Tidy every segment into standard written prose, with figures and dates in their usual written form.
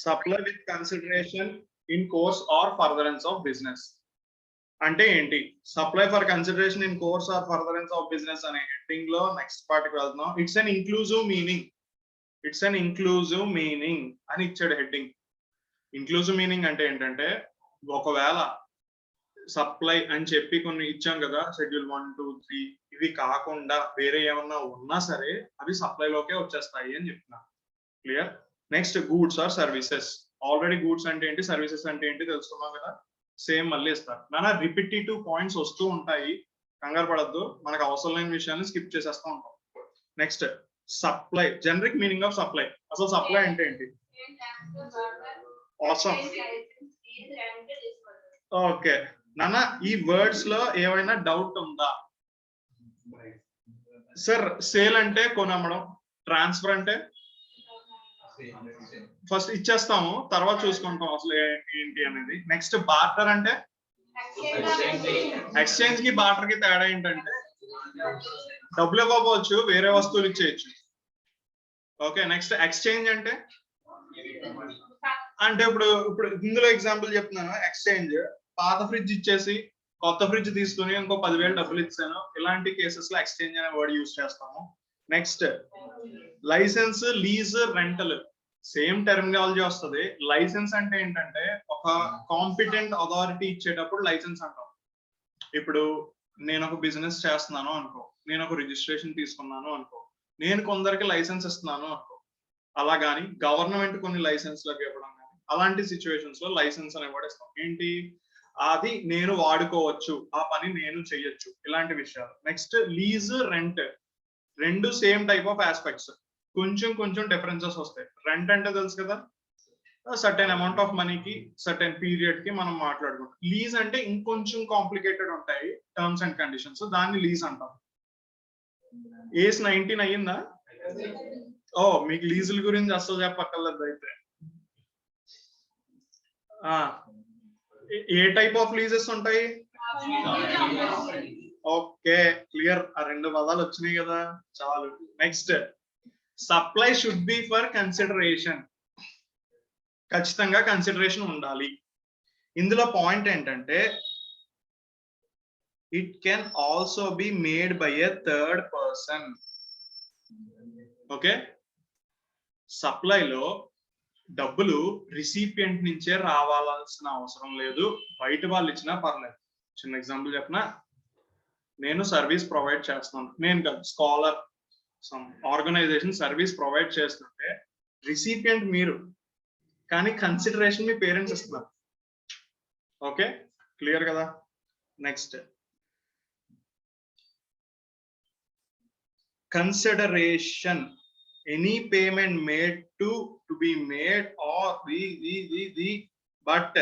Supply with consideration in course or furtherance of business అంటే ఏంటి? Supply for consideration in course or furtherance of business అనే heading లో next part కి వెళ్తున్నాం. It's an inclusive meaning అని ఇచ్చాడు heading. Inclusive meaning అంటే ఏంటంటే ఒకవేళ సప్లై అని చెప్పి కొన్ని ఇచ్చాం కదా, షెడ్యూల్ 1, 2, 3 ఇవి కాకుండా వేరే ఏమన్నా ఉన్నా సరే అవి సప్లైలోకే వచ్చేస్తాయి అని చెప్తున్నా. Clear? Next goods or services. Already goods అంటే ఏంటి, సర్వీసెస్ అంటే ఏంటి తెలుసుకున్నాం కదా. సేమ్ మళ్ళీ ఇస్తారు. నానా రిపిటేటివ్ పాయింట్స్ వస్తూ ఉంటాయి, కంగారు పడద్దు. మనకు అవసరం లేని విషయాన్ని స్కిప్ చేసేస్తూ ఉంటాం. Next supply, generic meaning of supply. అసలు సప్లై అంటే ఏంటి? ఓకే నాన్న, ఈ వర్డ్స్ లో ఏమైనా డౌట్ ఉందా? సార్ సేల్ అంటే కొనమ్మడం, ట్రాన్స్ఫర్ అంటే ఫస్ట్ ఇచ్చేస్తాము, తర్వాత చూసుకుంటాం అసలు ఏంటి అనేది. నెక్స్ట్ బార్టర్ అంటే, ఎక్స్చేంజ్ కి బార్టర్ కి తేడా ఏంటంటే డబ్బులు ఇవ్వకపోవచ్చు, వేరే వస్తువులు ఇచ్చేయచ్చు. ఓకే, నెక్స్ట్ ఎక్స్చేంజ్ అంటే ఇప్పుడు ఇందులో ఎగ్జాంపుల్ చెప్తున్నాను. ఎక్స్చేంజ్ పాత ఫ్రిడ్జ్ ఇచ్చేసి కొత్త ఫ్రిడ్జ్ తీసుకుని ఇంకో 10,000 డబ్బులు ఇచ్చాను, ఇలాంటి కేసెస్ లో ఎక్స్చేంజ్ అనే వర్డ్ యూజ్ చేస్తాము. Next license, lease, rental same terminology వస్తుంది. లైసెన్స్ అంటే ఏంటంటే ఒక కాంపిటెంట్ అథారిటీ ఇచ్చేటప్పుడు లైసెన్స్ అంటాం. ఇప్పుడు నేను ఒక బిజినెస్ చేస్తున్నాను అనుకో, నేను ఒక రిజిస్ట్రేషన్ తీసుకున్నాను అనుకో, నేను కొందరికి లైసెన్స్ ఇస్తున్నాను అనుకో, అలా కానీ గవర్నమెంట్ కొన్ని లైసెన్స్లకు ఇవ్వడం కానీ, అలాంటి సిచ్యువేషన్స్ లో లైసెన్స్ అనే వర్డ్ ఇస్తాం. ఏంటి అది? నేను వాడుకోవచ్చు, ఆ పని నేను చెయ్యొచ్చు, ఇలాంటి విషయాలు. నెక్స్ట్ లీజ్, రెంట్ రెండు సేమ్ టైప్ ఆఫ్ ఆస్పెక్ట్స్, కొంచెం డిఫరెన్సెస్ వస్తాయి. రెంట్ అంటే తెలుసు కదా, సర్టెన్ అమౌంట్ ఆఫ్ మనీకి సర్టెన్ పీరియడ్ కి మనం మాట్లాడుకుంటాం. లీజ్ అంటే ఇంకొంచెం కాంప్లికేటెడ్ ఉంటాయి టర్మ్స్ అండ్ కండిషన్స్, దాన్ని లీజ్ అంటాం. ఏజ్ 19 అయ్యిందా? ఓ, మీకు లీజుల గురించి అసలు చెప్పక్కర్లేదు. అయితే ఏ టైప్ ఆఫ్ లీజెస్ ఉంటాయి? Okay, clear. ఆ రెండు పదాలు వచ్చినాయి కదా, చాలు. Next supply should B for consideration. ఖచ్చితంగా కన్సిడరేషన్ ఉండాలి. ఇందులో పాయింట్ ఏంటంటే it can also be made by a third person. Okay, సప్లైలో డబ్బులు రిసిపియంట్ నుంచే రావాల్సిన అవసరం లేదు, బయట వాళ్ళు ఇచ్చినా పర్లేదు. చిన్న ఎగ్జాంపుల్ చెప్పనా, నేను సర్వీస్ ప్రొవైడ్ చేస్తున్నాను, నేను scholar some organisation service provide చేస్తుంటే రిసిపియంట్ మీరు, కానీ కన్సిడరేషన్ మీ పేరెంట్స్ ఇస్తున్నారు. ఓకే, క్లియర్ కదా. Next consideration, any payment made to be made or the but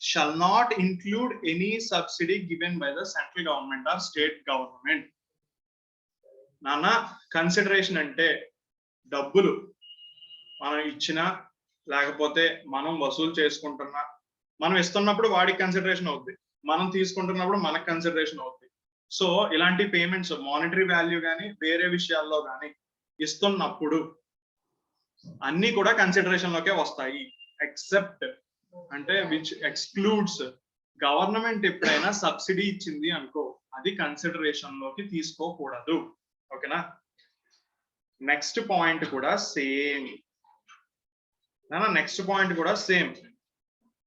shall not include any subsidy given by the central government or state government. నాన్న, consideration అంటే డబ్బులు మనం ఇచ్చినా లేకపోతే మనం వసూలు చేసుకుంటున్నా, మనం ఇస్తున్నప్పుడు వాడికి కన్సిడరేషన్ అవుద్ది, మనం తీసుకుంటున్నప్పుడు మనకు కన్సిడరేషన్ అవుద్ది. సో ఇలాంటి పేమెంట్స్ మానిటరీ వాల్యూ కానీ వేరే విషయాల్లో కానీ ఇస్తున్నప్పుడు అన్ని కూడా కన్సిడరేషన్ లోకే వస్తాయి. ఎక్సెప్ట్ అంటే విచ్ ఎక్స్క్లూడ్స్, గవర్నమెంట్ ఎప్పుడైనా సబ్సిడీ ఇచ్చింది అనుకో, అది కన్సిడరేషన్ లోకి తీసుకోకూడదు. ఓకేనా. నెక్స్ట్ పాయింట్ కూడా సేమ్. నెక్స్ట్ పాయింట్ కూడా సేమ్.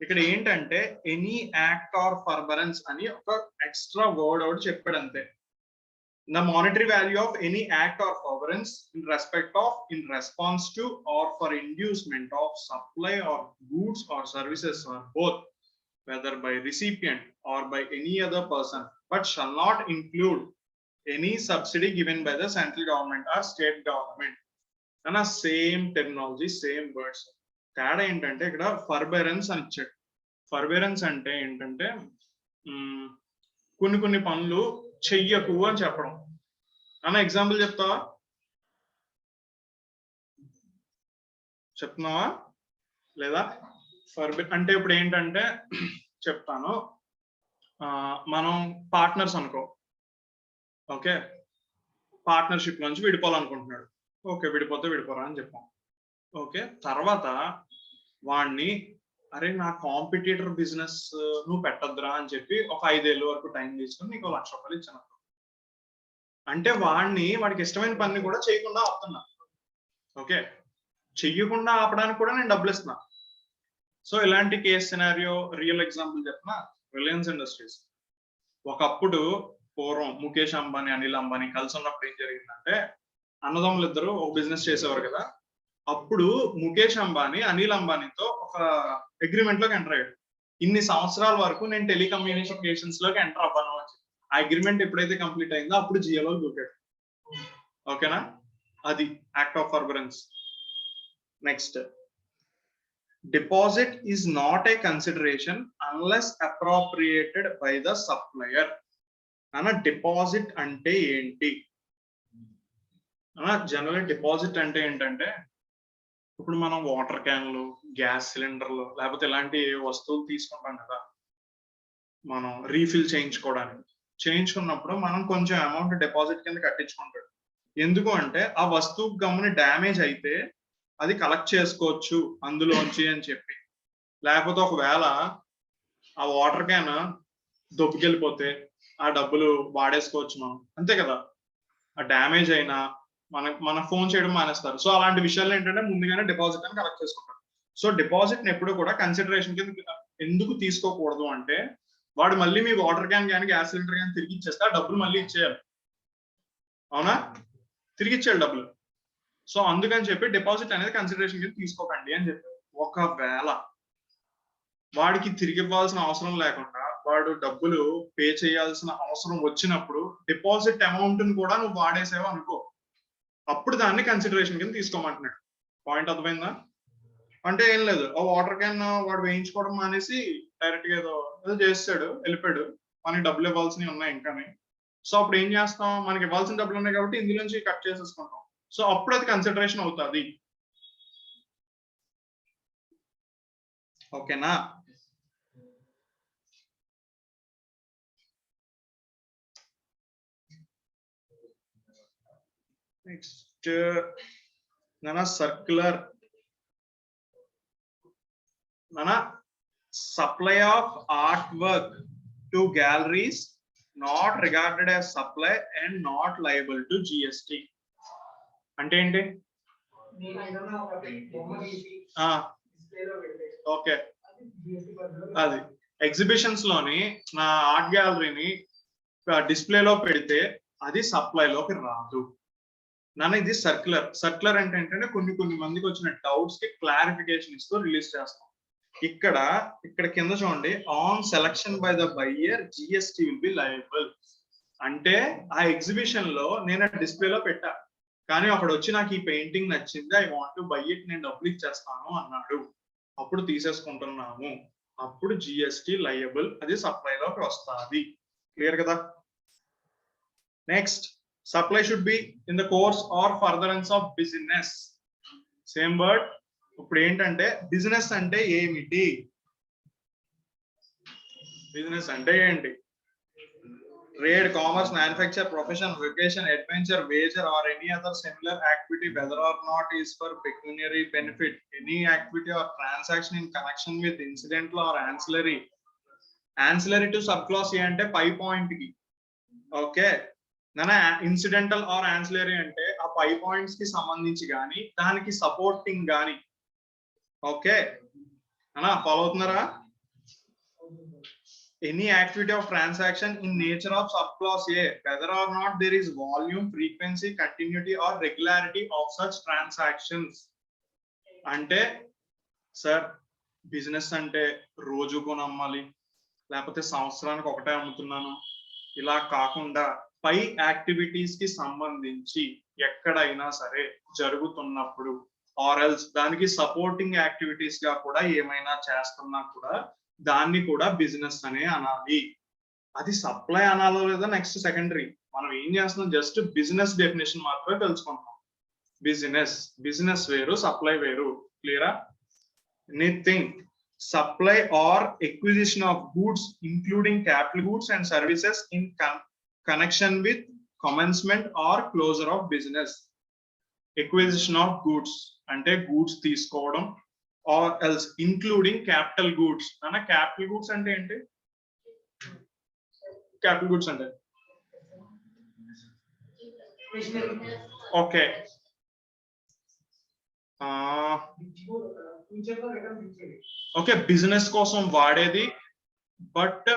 ఇక్కడ ఏంటంటే ఎనీ యాక్ట్ ఆర్ ఫర్బరెన్స్ అని ఒక ఎక్స్ట్రా వర్డ్ ఒకటి చెప్పాడు అంతే. The monetary value of any act or forbearance in respect of, in response to, or for inducement of supply or goods or services or both, whether by recipient or by any other person, but shall not include any subsidy given by the central government or state government. And same terminology, same words. తేడా ఏంటంటే ఇక్కడ ఫర్బెరెన్స్ అని ఇచ్చాడు. ఫర్బెరెన్స్ అంటే ఏంటంటే కొన్ని పనులు చెయ్యకు అని చెప్పడం. అన్న ఎగ్జాంపుల్ చెప్తున్నావా లేదా? అంటే ఇప్పుడు ఏంటంటే చెప్తాను, మనం పార్ట్నర్స్ అనుకో, ఓకే, పార్ట్నర్షిప్ నుంచి విడిపోవాలనుకుంటున్నాడు. ఓకే, విడిపోతే విడిపోరా అని చెప్పాం. ఓకే, తర్వాత వాడిని అరే నా కాంపిటీటర్ బిజినెస్ నువ్వు పెట్టద్దురా అని చెప్పి ఒక 5 ఏళ్ళ వరకు టైం తీసుకుని నీకు 1 లక్ష రూపాయలు ఇచ్చాను. అంటే వాడికి ఇష్టమైన పని కూడా చేయకుండా ఆపుతున్నా. ఓకే, చెయ్యకుండా ఆపడానికి కూడా నేను డబ్బులు ఇస్తున్నా. సో ఇలాంటి కేస్ సినారియో రియల్ ఎగ్జాంపుల్ చెప్పిన రిలయన్స్ ఇండస్ట్రీస్. ఒకప్పుడు పూర్వం ముఖేష్ అంబానీ అనిల్ అంబానీ కలిసి ఉన్నప్పుడు ఏం జరిగిందంటే, అన్నదమ్ములు ఇద్దరు ఒక బిజినెస్ చేసేవారు కదా. అప్పుడు ముఖేష్ అంబానీ అనిల్ అంబానీతో ఒక అగ్రిమెంట్ లోకి ఎంటర్ అయ్యాడు. ఇన్ని సంవత్సరాల వరకు నేను టెలికమ్యూనికేషన్స్ లోకి ఎంటర్ అవ్వను అని. ఆ అగ్రిమెంట్ ఎప్పుడైతే కంప్లీట్ అయిందో అప్పుడు జియోలో దూకాడు. ఓకేనా, అది act of forbearance. Next, deposit is not a consideration unless appropriated by the supplier. అన్న డిపాజిట్ అంటే ఏంటి అన్న? జనరల్ డిపాజిట్ అంటే ఏంటంటే, ఇప్పుడు మనం వాటర్ క్యాన్లు, గ్యాస్ సిలిండర్లు లేకపోతే ఇలాంటి వస్తువులు తీసుకుంటాం కదా, మనం రీఫిల్ చేయించుకున్నప్పుడు మనం కొంచెం అమౌంట్ డిపాజిట్ కింద కట్టించుకుంటాడు. ఎందుకు అంటే ఆ వస్తువు గమ్ముని డ్యామేజ్ అయితే అది కలెక్ట్ చేసుకోవచ్చు అందులోంచి అని చెప్పి. లేకపోతే ఒకవేళ ఆ వాటర్ క్యాన్ దొబ్బుకెళ్ళిపోతే ఆ డబ్బులు వాడేసుకోవచ్చు మనం, అంతే కదా. ఆ డ్యామేజ్ అయినా మన ఫోన్ చేయడం మానేస్తారు. సో అలాంటి విషయాలు ఏంటంటే ముందుగానే డిపాజిట్ అని కలెక్ట్ చేసుకుంటారు. సో డిపాజిట్ ని ఎప్పుడు కూడా కన్సిడరేషన్ కింద ఎందుకు తీసుకోకూడదు అంటే, వాడు మళ్ళీ మీ వాటర్ క్యాన్ కానీ గ్యాస్ సిలిండర్ కానీ తిరిగి ఇచ్చేస్తే ఆ డబ్బులు మళ్ళీ ఇచ్చేయాలి. అవునా, తిరిగి ఇచ్చేయాలి డబ్బులు. సో అందుకని చెప్పి డిపాజిట్ అనేది కన్సిడరేషన్ కింద తీసుకోకండి అని చెప్పారు. ఒకవేళ వాడికి తిరిగి ఇవ్వాల్సిన అవసరం లేకుండా వాడు డబ్బులు పే చేయాల్సిన అవసరం వచ్చినప్పుడు డిపాజిట్ అమౌంట్ ని కూడా నువ్వు వాడేసావు అనుకో, అప్పుడు దాన్ని కన్సిడరేషన్ కింద తీసుకోమంటున్నాడు. పాయింట్ అర్థమైందా? అంటే ఏం లేదు, ఆ వాటర్ క్యాన్ వాడు వేయించుకోవడం మానేసి డైరెక్ట్ గా ఏదో చేస్తాడు, వెళ్ళిపోయాడు, మనకి డబ్బులు ఇవ్వాల్సినవి ఉన్నాయి ఇంకానే. సో అప్పుడు ఏం చేస్తాం, మనకి ఇవ్వాల్సిన డబ్బులు ఉన్నాయి కాబట్టి ఇందులోంచి కట్ చేసేసుకుంటాం. సో అప్పుడు అది కన్సిడరేషన్ అవుతుంది. ఓకేనా? నెక్స్ట్ నానా సర్క్యులర్. నానా supply of art work to galleries not regarded as supply and not liable to GST. అంటే ఏంటి? ఓకే, అది ఎగ్జిబిషన్స్ లోని నా ఆర్ట్ గ్యాలరీని డిస్ప్లేలో పెడితే అది సప్లైలోకి రాదు. నాన్న ఇది సర్క్యులర్ అంటే ఏంటంటే కొన్ని మందికి వచ్చిన డౌట్స్ కి క్లారిఫికేషన్ ఇస్తూ రిలీజ్ చేస్తాం. ఇక్కడ కింద చూడండి, on selection by the buyer GST will be liable. అంటే ఆ ఎగ్జిబిషన్ లో నేను డిస్ప్లేలో పెట్టా, కానీ అక్కడ వచ్చి నాకు ఈ పెయింటింగ్ నచ్చింది, I want to buy it, నేను డబ్బులు ఇచ్చేస్తాను అన్నాడు, అప్పుడు తీసేసుకుంటున్నాము, అప్పుడు జిఎస్టి లయబుల్, అది సప్లైలోకి వస్తుంది. క్లియర్ కదా? Next, supply should be in the course or furtherance of business. Same word. ఇప్పుడు ఏంటంటే బిజినెస్ అంటే ఏమిటి? బిజినెస్ అంటే ఏంటి? Trade, commerce, manufacture, profession, vocation, adventure, wager, or any other similar activity, whether or not is for pecuniary benefit. Any activity or transaction in connection with incidental or ancillary. Ancillary to subclause A ante 5 point ki. Okay. Nana incidental or ancillary ante a 5 points ki sambandhinchi gaani daniki supporting gaani. Okay. Nana follow avutunnara? Any activity of transaction in nature of subclause A, whether or not there is volume, frequency, continuity or regularity of such transactions. Ante sir, business ante roju koni ammali లేకపోతే సంవత్సరానికి ఒకటే అమ్ముతున్నాను ఇలా కాకుండా పై activities కి సంబంధించి ఎక్కడైనా సరే జరుగుతున్నప్పుడు ఆర్ ఎల్స్ దానికి సపోర్టింగ్ యాక్టివిటీస్ గా కూడా ఏమైనా చేస్తున్నా కూడా దాన్ని కూడా బిజినెస్ అనే అనాలి. అది సప్లై అనాలో లేదా నెక్స్ట్ సెకండరీ. మనం ఏం చేస్తున్నాం, జస్ట్ బిజినెస్ డెఫినేషన్ మాత్రమే తెలుసుకుంటాం. బిజినెస్ వేరు, సప్లై వేరు. క్లియరా? Anything supply or acquisition of goods including capital goods and services in connection with commencement or closure of business. Acquisition of goods అంటే గూడ్స్ తీసుకోవడం or else including capital goods. అన్న capital goods అంటే ఏంటి? Capital goods అంటే okay okay business కోసం వాడేది but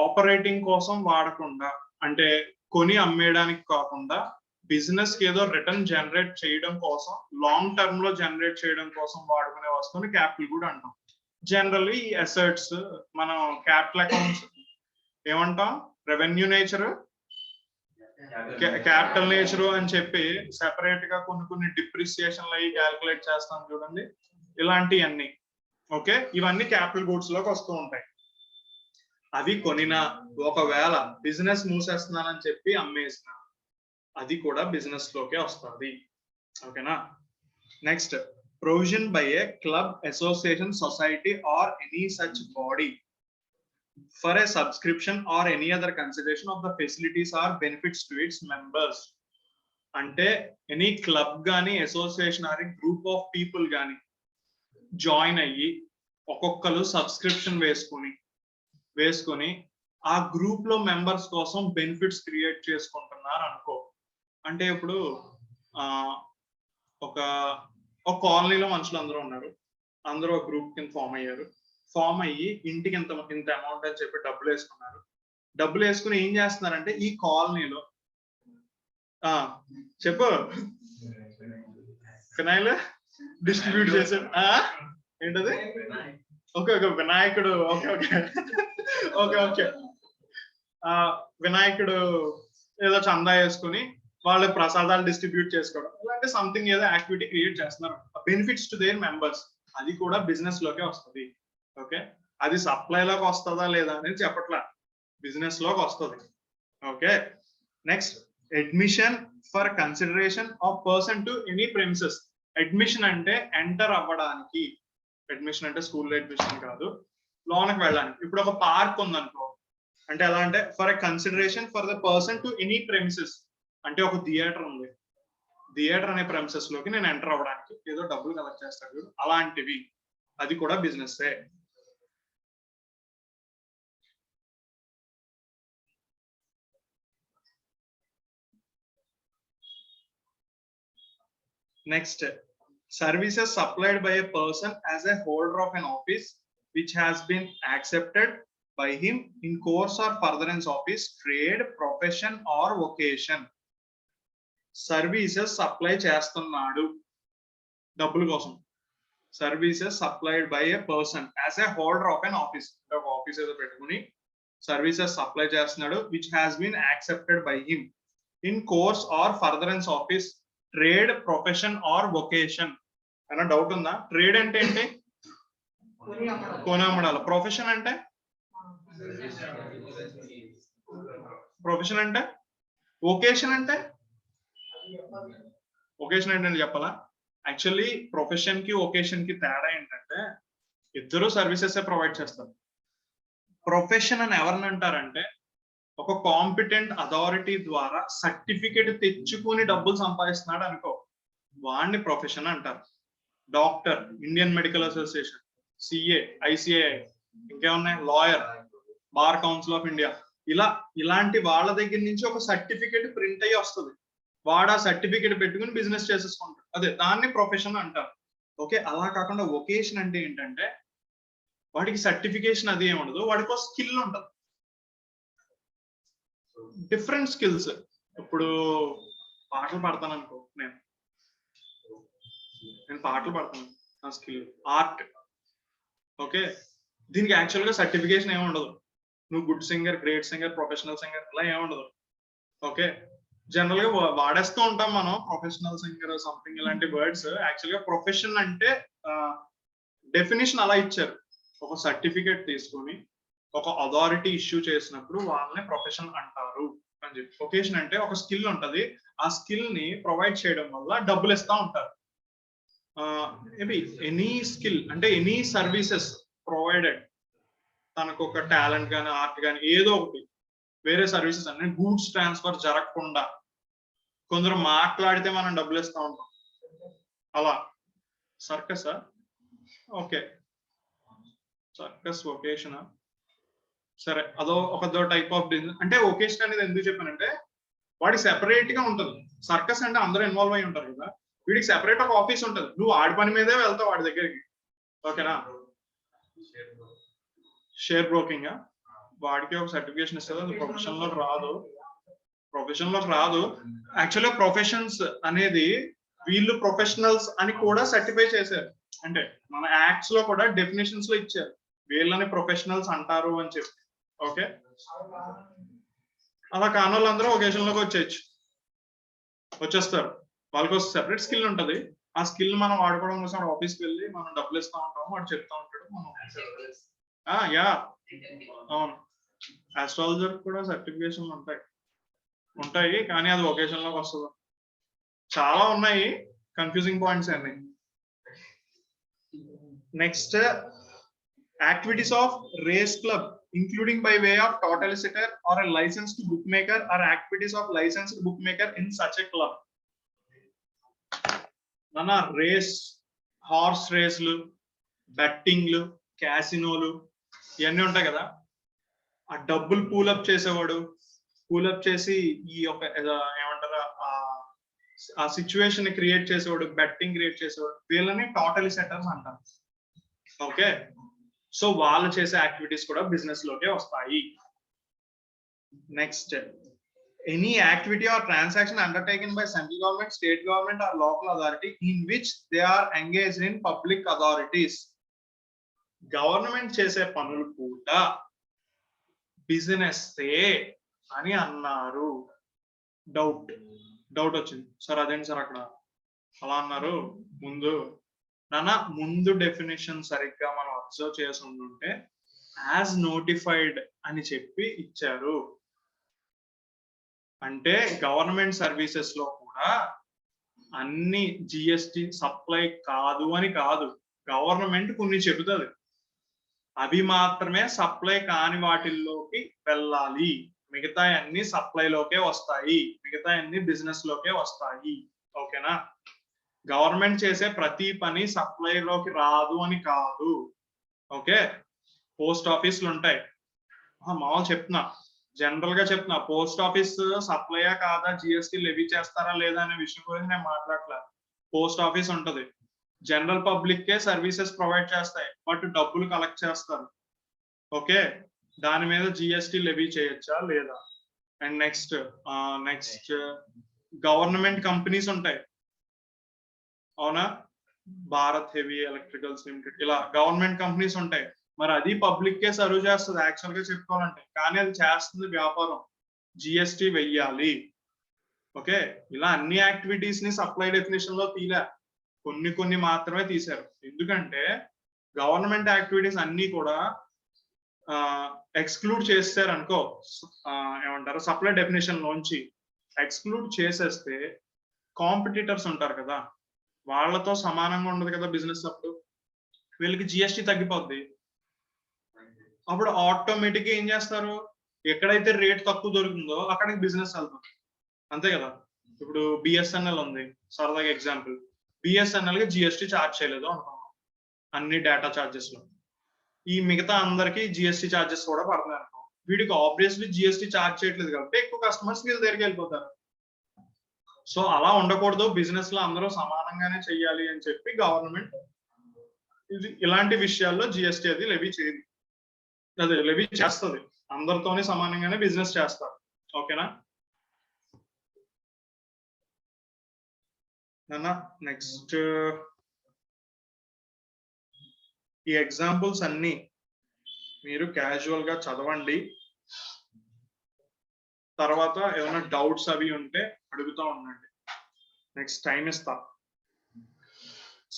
operating కోసం వాడకుండా, అంటే కొని అమ్మేయడానికి కాకుండా బిజినెస్ కి ఏదో రిటర్న్ జనరేట్ చేయడం కోసం, లాంగ్ టర్మ్ లో జనరేట్ చేయడం కోసం వాడుకునే వస్తువుని క్యాపిటల్ గుడ్ అంటాం. జనరల్లీ ఈ అసెట్స్ మనం క్యాపిటల్ అకౌంట్స్ ఏమంటాం? రెవెన్యూ నేచర్, క్యాపిటల్ నేచర్ అని చెప్పి సెపరేట్ గా కొన్ని డిప్రిసియేషన్లు అవి క్యాల్కులేట్ చేస్తాం చూడండి, ఇలాంటివన్నీ. ఓకే, ఇవన్నీ క్యాపిటల్ గూడ్స్ లోకి వస్తూ ఉంటాయి. అవి కొనినా, ఒకవేళ బిజినెస్ మూసేస్తున్నానని చెప్పి అమ్మేసిన, అది కూడా బిజినెస్ లోకే వస్తుంది. ఓకేనా? Next, provision by a club, association, society or any such body for a subscription or any other consideration of the facilities or benefits to its members. అంటే ఎనీ క్లబ్ గానీ, association or group of people గానీ join అయ్యి ఒక్కొక్కరు subscription వేసుకొని ఆ group లో members కోసం benefits create చేసుకుంటున్నారు అనుకో. అంటే ఇప్పుడు ఒక కాలనీలో మనుషులు అందరూ ఉన్నారు, అందరూ ఒక గ్రూప్ కింద ఫామ్ అయ్యి ఇంటికి ఇంత అమౌంట్ అని చెప్పి డబ్బులు వేసుకున్నారు. డబ్బులు వేసుకుని ఏం చేస్తున్నారంటే ఈ కాలనీలో చెప్పు ఫినాయిల్ డిస్ట్రిబ్యూట్ చేశారు. ఏంటది? ఓకే వినాయకుడు. ఓకే వినాయకుడు ఏదో చందా వేసుకుని వాళ్ళ ప్రసాదాలు డిస్ట్రిబ్యూట్ చేసుకోవడం, ఇలాంటి సంథింగ్ ఏదో యాక్టివిటీ క్రియేట్ చేస్తున్నారు. బెనిఫిట్స్ టు దేర్ మెంబర్స్, అది కూడా బిజినెస్ లోకే వస్తుంది. ఓకే, అది సప్లైలోకి వస్తుందా లేదా అనేది చెప్పట్లా, బిజినెస్ లోకి వస్తుంది. Okay, next, admission for consideration of person to any premises. Admission అంటే ఎంటర్ అవ్వడానికి. అడ్మిషన్ అంటే స్కూల్లో అడ్మిషన్ కాదు, లోనకి వెళ్ళడానికి. ఇప్పుడు ఒక పార్క్ ఉందనుకో, అంటే ఎలా అంటే for a consideration for the person to any premises. అంటే ఒక థియేటర్ ఉంది, థియేటర్ అనే ప్రెమిసెస్ లోకి నేను ఎంటర్ అవ్వడానికి ఏదో డబ్బులు కలెక్ట్ చేస్తాడు, అలాంటివి. అది కూడా business. Next, services supplied by a person as a holder of an office which has been accepted by him in course or furtherance of his trade, profession or vocation. Services supply చేస్తున్నాడు డబ్బుల కోసం. Services supplied by a person as a holder of an office. ఒక office ఏదో పెట్టుకుని services supply చేస్తున్నాడు, which has been accepted by him in course or furtherance of his trade, profession or vocation. అన్న doubt ఉందా? Trade అంటే ఏంటి? కొని అమ్మడాలి. Profession అంటే వొకేషన్ అంటే చెప్పాలా? యాక్చువల్లీ ప్రొఫెషన్ కి వొకేషన్ కి తేడా ఏంటంటే ఇద్దరు సర్వీసెస్ ప్రొవైడ్ చేస్తారు. ప్రొఫెషన్ అని ఎవరిని అంటారంటే ఒక కాంపిటెంట్ అథారిటీ ద్వారా సర్టిఫికేట్ తెచ్చుకుని డబ్బులు సంపాదిస్తున్నాడు అనుకో, వాడిని ప్రొఫెషన్ అంటారు. Doctor, Indian medical association, CA, ICI, ఇంకేమున్నాయి, lawyer, bar council of India, ఇలాంటి వాళ్ళ దగ్గర నుంచి ఒక సర్టిఫికేట్ ప్రింట్ అయ్యి వస్తుంది. వాడు ఆ సర్టిఫికేట్ పెట్టుకుని బిజినెస్ చేసేసుకుంటాడు, అదే దాన్ని ప్రొఫెషన్ అంటారు. ఓకే, అలా కాకుండా వొకేషన్ అంటే ఏంటంటే వాడికి సర్టిఫికేషన్ అది ఏముండదు, వాడికి ఒక స్కిల్ ఉంటుంది, డిఫరెంట్ స్కిల్స్. ఇప్పుడు పాటలు పాడతాను అనుకో, నేను పాటలు పాడతాను, నా స్కిల్ ఆర్ట్. ఓకే, దీనికి యాక్చువల్ గా సర్టిఫికేషన్ ఏమి ఉండదు. నువ్వు good singer, great singer, professional singer ఇలా ఏముండదు. ఓకే, జనరల్ గా వాడేస్తూ ఉంటాం మనం ప్రొఫెషనల్ సింగర్ సంథింగ్ ఇలాంటి వర్డ్స్. యాక్చువల్ గా ప్రొఫెషన్ అంటే డెఫినేషన్ అలా ఇచ్చారు, ఒక సర్టిఫికేట్ తీసుకొని ఒక అథారిటీ ఇష్యూ చేసినప్పుడు వాళ్ళని ప్రొఫెషన్ అంటారు అని చెప్పి. వొకేషన్ అంటే ఒక స్కిల్ ఉంటది, ఆ స్కిల్ ని ప్రొవైడ్ చేయడం వల్ల డబ్బులు ఇస్తా ఉంటారు. మేబీ ఎనీ స్కిల్ అంటే ఎనీ సర్వీసెస్ ప్రొవైడెడ్, తనకు ఒక టాలెంట్ కానీ ఆర్ట్ కానీ ఏదో ఒకటి, వేరే సర్వీసెస్ అన్ని గూడ్స్ ట్రాన్స్ఫర్ జరగకుండా కొందరు మాట్లాడితే మనం డబ్బులు ఇస్తా ఉంటాం. అలా సర్కస్ ఓకే, సర్కస్ వొకేషన్ సరే, అదో టైప్ ఆఫ్ బిజినెస్. అంటే వొకేషన్ అనేది ఎందుకు చెప్పానంటే వాడికి సెపరేట్ గా ఉంటది. సర్కస్ అంటే అందరూ ఇన్వాల్వ్ అయి ఉంటారు కదా, వీడికి సెపరేట్ ఒక ఆఫీస్ ఉంటది. నువ్వు ఆడి పని మీదే వెళ్తావు వాడి దగ్గరికి. ఓకేనా? షేర్ బ్రోకింగ్ వాడికి ఒక సర్టిఫికేషన్ ఇస్తుంది, అది ప్రొఫెషన్ లో రాదు. యాక్చువల్గా ప్రొఫెషన్స్ అనేది వీళ్ళు ప్రొఫెషనల్స్ అని కూడా సర్టిఫై చేశారు. అంటే మన యాక్ట్స్ లో కూడా డెఫినేషన్స్ లో ఇచ్చారు వీళ్ళని ప్రొఫెషనల్స్ అంటారు అని చెప్పి. ఓకే, అలా కాని వాళ్ళందరూ ఒకేషన్ లోకి వచ్చేస్తారు. వాళ్ళకి ఒక సెపరేట్ స్కిల్ ఉంటది. ఆ స్కిల్ మనం వాడుకోవడం కోసం ఆఫీస్కి వెళ్ళి మనం డబ్బులు ఇస్తా ఉంటాము, వాడు చెప్తా ఉంటాడు మనం. యా అవును, ఆస్ట్రాలజర్ కూడా సర్టిఫికేషన్లు ఉంటాయి కానీ అది ఒకేషన్ లోకి వస్తుంది. చాలా ఉన్నాయి కన్ఫ్యూజింగ్ పాయింట్స్ అన్ని. Next, activities of race club including by way of totalisator or a licensed bookmaker or activities of licensed bookmaker in such a club. Nana race, horse రేస్లు, బెట్టింగ్లు, క్యాసినోలు ఇవన్నీ ఉంటాయి కదా. ఆ డబ్బులు పూలప్ చేసేవాడు, పూలప్ చేసి ఈ యొక్క ఏమంటారా ఆ సిచ్యువేషన్ క్రియేట్ చేసేవాడు, బెట్టింగ్ క్రియేట్ చేసేవాడు, వీళ్ళని టోటలిసేటర్స్ అంటారు. ఓకే, సో వాళ్ళు చేసే యాక్టివిటీస్ కూడా బిజినెస్ లోకే వస్తాయి. Next, any activity or transaction undertaken by central government, state government or local authority in which they are engaged in public authorities. Government చేసే పనులు కూడా బిజినెస్ అని అన్నారు. డౌట్ వచ్చింది సార్, అదేంటి సార్ అక్కడ అలా అన్నారు? ముందు డెఫినేషన్ సరిగ్గా మనం అబ్జర్వ్ చేసి ఉంటే యాజ్ నోటిఫైడ్ అని చెప్పి ఇచ్చారు. అంటే గవర్నమెంట్ సర్వీసెస్ లో కూడా అన్ని జిఎస్టి సప్లై కాదు అని కాదు, గవర్నమెంట్ కొన్ని చెబుతుంది, అవి మాత్రమే సప్లై కాని వాటిల్లోకి వెళ్ళాలి, మిగతా అన్ని సప్లైలోకే వస్తాయి, మిగతా అన్ని బిజినెస్ లోకే వస్తాయి. ఓకేనా? గవర్నమెంట్ చేసే ప్రతి పని సప్లైలోకి రాదు అని కాదు. ఓకే, పోస్ట్ ఆఫీసులు ఉంటాయి, మామూలు చెప్తున్నా, జనరల్ గా చెప్తున్నా, పోస్ట్ ఆఫీస్ సప్లైయా కాదా, జిఎస్టీ లెవీ చేస్తారా లేదా అనే విషయం గురించి నేను మాట్లాడలే. పోస్ట్ ఆఫీస్ ఉంటది, జనరల్ పబ్లిక్ కే సర్వీసెస్ ప్రొవైడ్ చేస్తాయి, బట్ డబ్బులు కలెక్ట్ చేస్తారు. ఓకే, దాని మీద జిఎస్టీ లెవీ చేయొచ్చా లేదా? అండ్ నెక్స్ట్ గవర్నమెంట్ కంపెనీస్ ఉంటాయి, అవునా, భారత్ హెవీ ఎలక్ట్రికల్స్ లిమిటెడ్, ఇలా గవర్నమెంట్ కంపెనీస్ ఉంటాయి. మరి అది పబ్లిక్ కే సర్వ్ చేస్తుంది యాక్చువల్ గా చెప్పుకోవాలంటే, కానీ అది చేస్తుంది వ్యాపారం, జిఎస్టీ వెయ్యాలి. ఓకే, ఇలా అన్ని యాక్టివిటీస్ ని సప్లై డెఫినేషన్ లో తీలే, కొన్ని మాత్రమే తీశారు. ఎందుకంటే గవర్నమెంట్ యాక్టివిటీస్ అన్ని కూడా ఎక్స్క్లూడ్ చేస్తారు అనుకో, ఏమంటారు, సప్లై డెఫినేషన్ లోంచి ఎక్స్క్లూడ్ చేసేస్తే కాంపిటీటర్స్ ఉంటారు కదా, వాళ్ళతో సమానంగా ఉండదు కదా బిజినెస్. అప్పుడు వీళ్ళకి జిఎస్టీ తగ్గిపోద్ది. అప్పుడు ఆటోమేటిక్ గా ఏం చేస్తారు, ఎక్కడైతే రేట్ తక్కువ దొరుకుతుందో అక్కడికి బిజినెస్ వెళ్తుంది, అంతే కదా. ఇప్పుడు బిఎస్ఎన్ఎల్ ఉంది, సరదాగా ఎగ్జాంపుల్, బిఎస్ఎన్ఎల్ కి జిఎస్టీ ఛార్జ్ చేయలేదు అనుకున్నాం అన్ని డేటా ఛార్జెస్ లో, ఈ మిగతా అందరికి జిఎస్టీ ఛార్జెస్ కూడా పడతాయి అనుకో, వీడికి ఆబ్వియస్లీ జిఎస్టీ ఛార్జ్ చేయట్లేదు కాబట్టి ఎక్కువ కస్టమర్స్ వీళ్ళ దగ్గరికి వెళ్ళిపోతారు. సో అలా ఉండకూడదు, బిజినెస్ లో అందరూ సమానంగానే చెయ్యాలి అని చెప్పి గవర్నమెంట్ ఇలాంటి విషయాల్లో జిఎస్టీ అది లెవీ చేయదు, అదే లెవీ చేస్తుంది, అందరితోనే సమానంగానే బిజినెస్ చేస్తారు. ఓకేనా? నెక్స్ట్, ఈ ఎగ్జాంపుల్స్ అన్ని మీరు క్యాజువల్ గా చదవండి, తర్వాత ఏమైనా డౌట్స్ అవి ఉంటే అడుగుతూ ఉండండి. నెక్స్ట్ టైం ఇస్తా.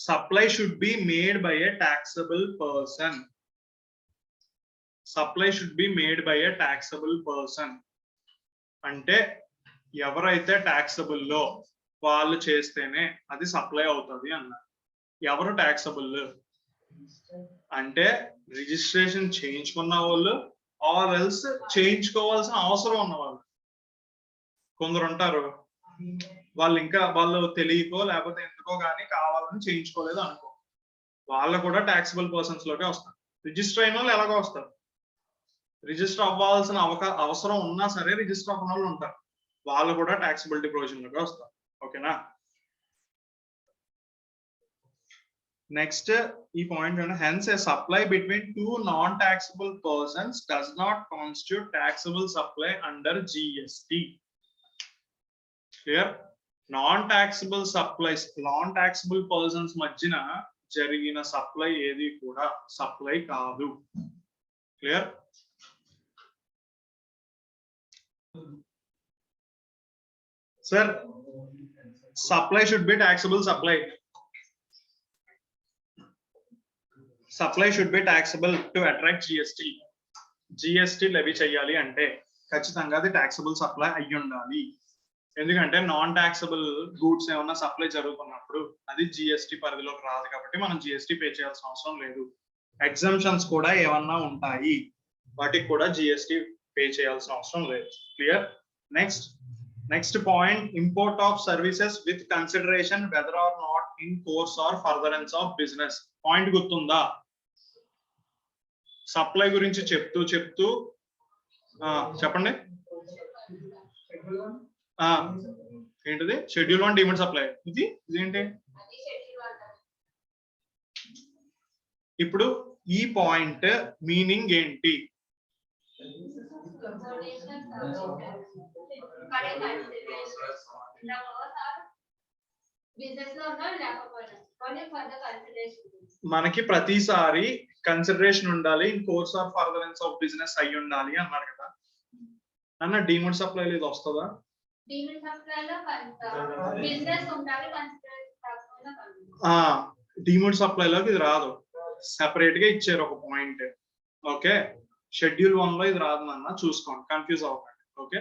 Supply should B made by A taxable person. Supply should B made by A taxable person అంటే ఎవరైతే టాక్సబుల్ లో వాళ్ళు చేస్తేనే అది సప్లై అవుతుంది అన్నారు. ఎవరు టాక్సబుల్ అంటే రిజిస్ట్రేషన్ చేయించుకున్న వాళ్ళు ఆర్ ఎల్స్ చేయించుకోవాల్సిన అవసరం ఉన్నవాళ్ళు. కొందరు ఉంటారు, వాళ్ళు తెలియకో లేకపోతే ఎందుకో కానీ కావాలని చేయించుకోలేదు అనుకో, వాళ్ళు కూడా ట్యాక్సిబుల్ పర్సన్స్ లోకే వస్తారు. రిజిస్టర్ అయిన వాళ్ళు ఎలాగో వస్తారు. రిజిస్టర్ అవ్వాల్సిన అవసరం ఉన్నా సరే రిజిస్టర్ అవ్వని వాళ్ళు ఉంటారు, వాళ్ళు కూడా ట్యాక్సిబిలిటీ ప్రొవిజన్ లోకి వస్తారు. ఓకేనా. నెక్స్ట్ ఈ పాయింట్ అంటే hence A supply between two non taxable persons does not constitute taxable supply under GST. Clear. Non taxable supplies, non taxable persons మధ్యన జరిగిన సప్లై ఏది కూడా సప్లై కాదు. Clear. Sir supply should B taxable supply. Supply should B taxable to attract GST. GST levy చేయాలి అంటే ఖచ్చితంగా అది taxable supply అయ్యి ఉండాలి. ఎందుకంటే నాన్ ట్యాక్సిబుల్ గూడ్స్ ఏమన్నా సప్లై జరుగుతున్నప్పుడు అది జిఎస్టి పరిధిలోకి రాదు కాబట్టి మనం జిఎస్టి పే చేయాల్సిన అవసరం లేదు. ఎగ్జంప్షన్స్ కూడా ఏమన్నా ఉంటాయి, వాటికి కూడా జిఎస్టి పే చేయాల్సిన అవసరం లేదు. Clear. Next point, import of services with consideration whether or not in course or furtherance of business. Point గుర్తుందా? సప్లై గురించి చెప్తూ చెప్పండి. ఏంటిది? Schedule 1 demand supply. ఇదేంటి? ఇప్పుడు ఈ పాయింట్ మీనింగ్ ఏంటి? మనకి ప్రతిసారి కన్సిడరేషన్ ఉండాలి, in course of furtherance of business అయి ఉండాలి అన్నారు కదా అన్న. డిమాండ్ సప్లై ఇది వస్తుందా? డిమాండ్ సప్లైలోకి ఇది రాదు, సెపరేట్ గా ఇచ్చారు ఒక పాయింట్. ఓకే. షెడ్యూల్ 1 లో ఇది రాదు అన్న, చూసుకోండి, కన్ఫ్యూజ్ అవ్వకండి. ఓకే.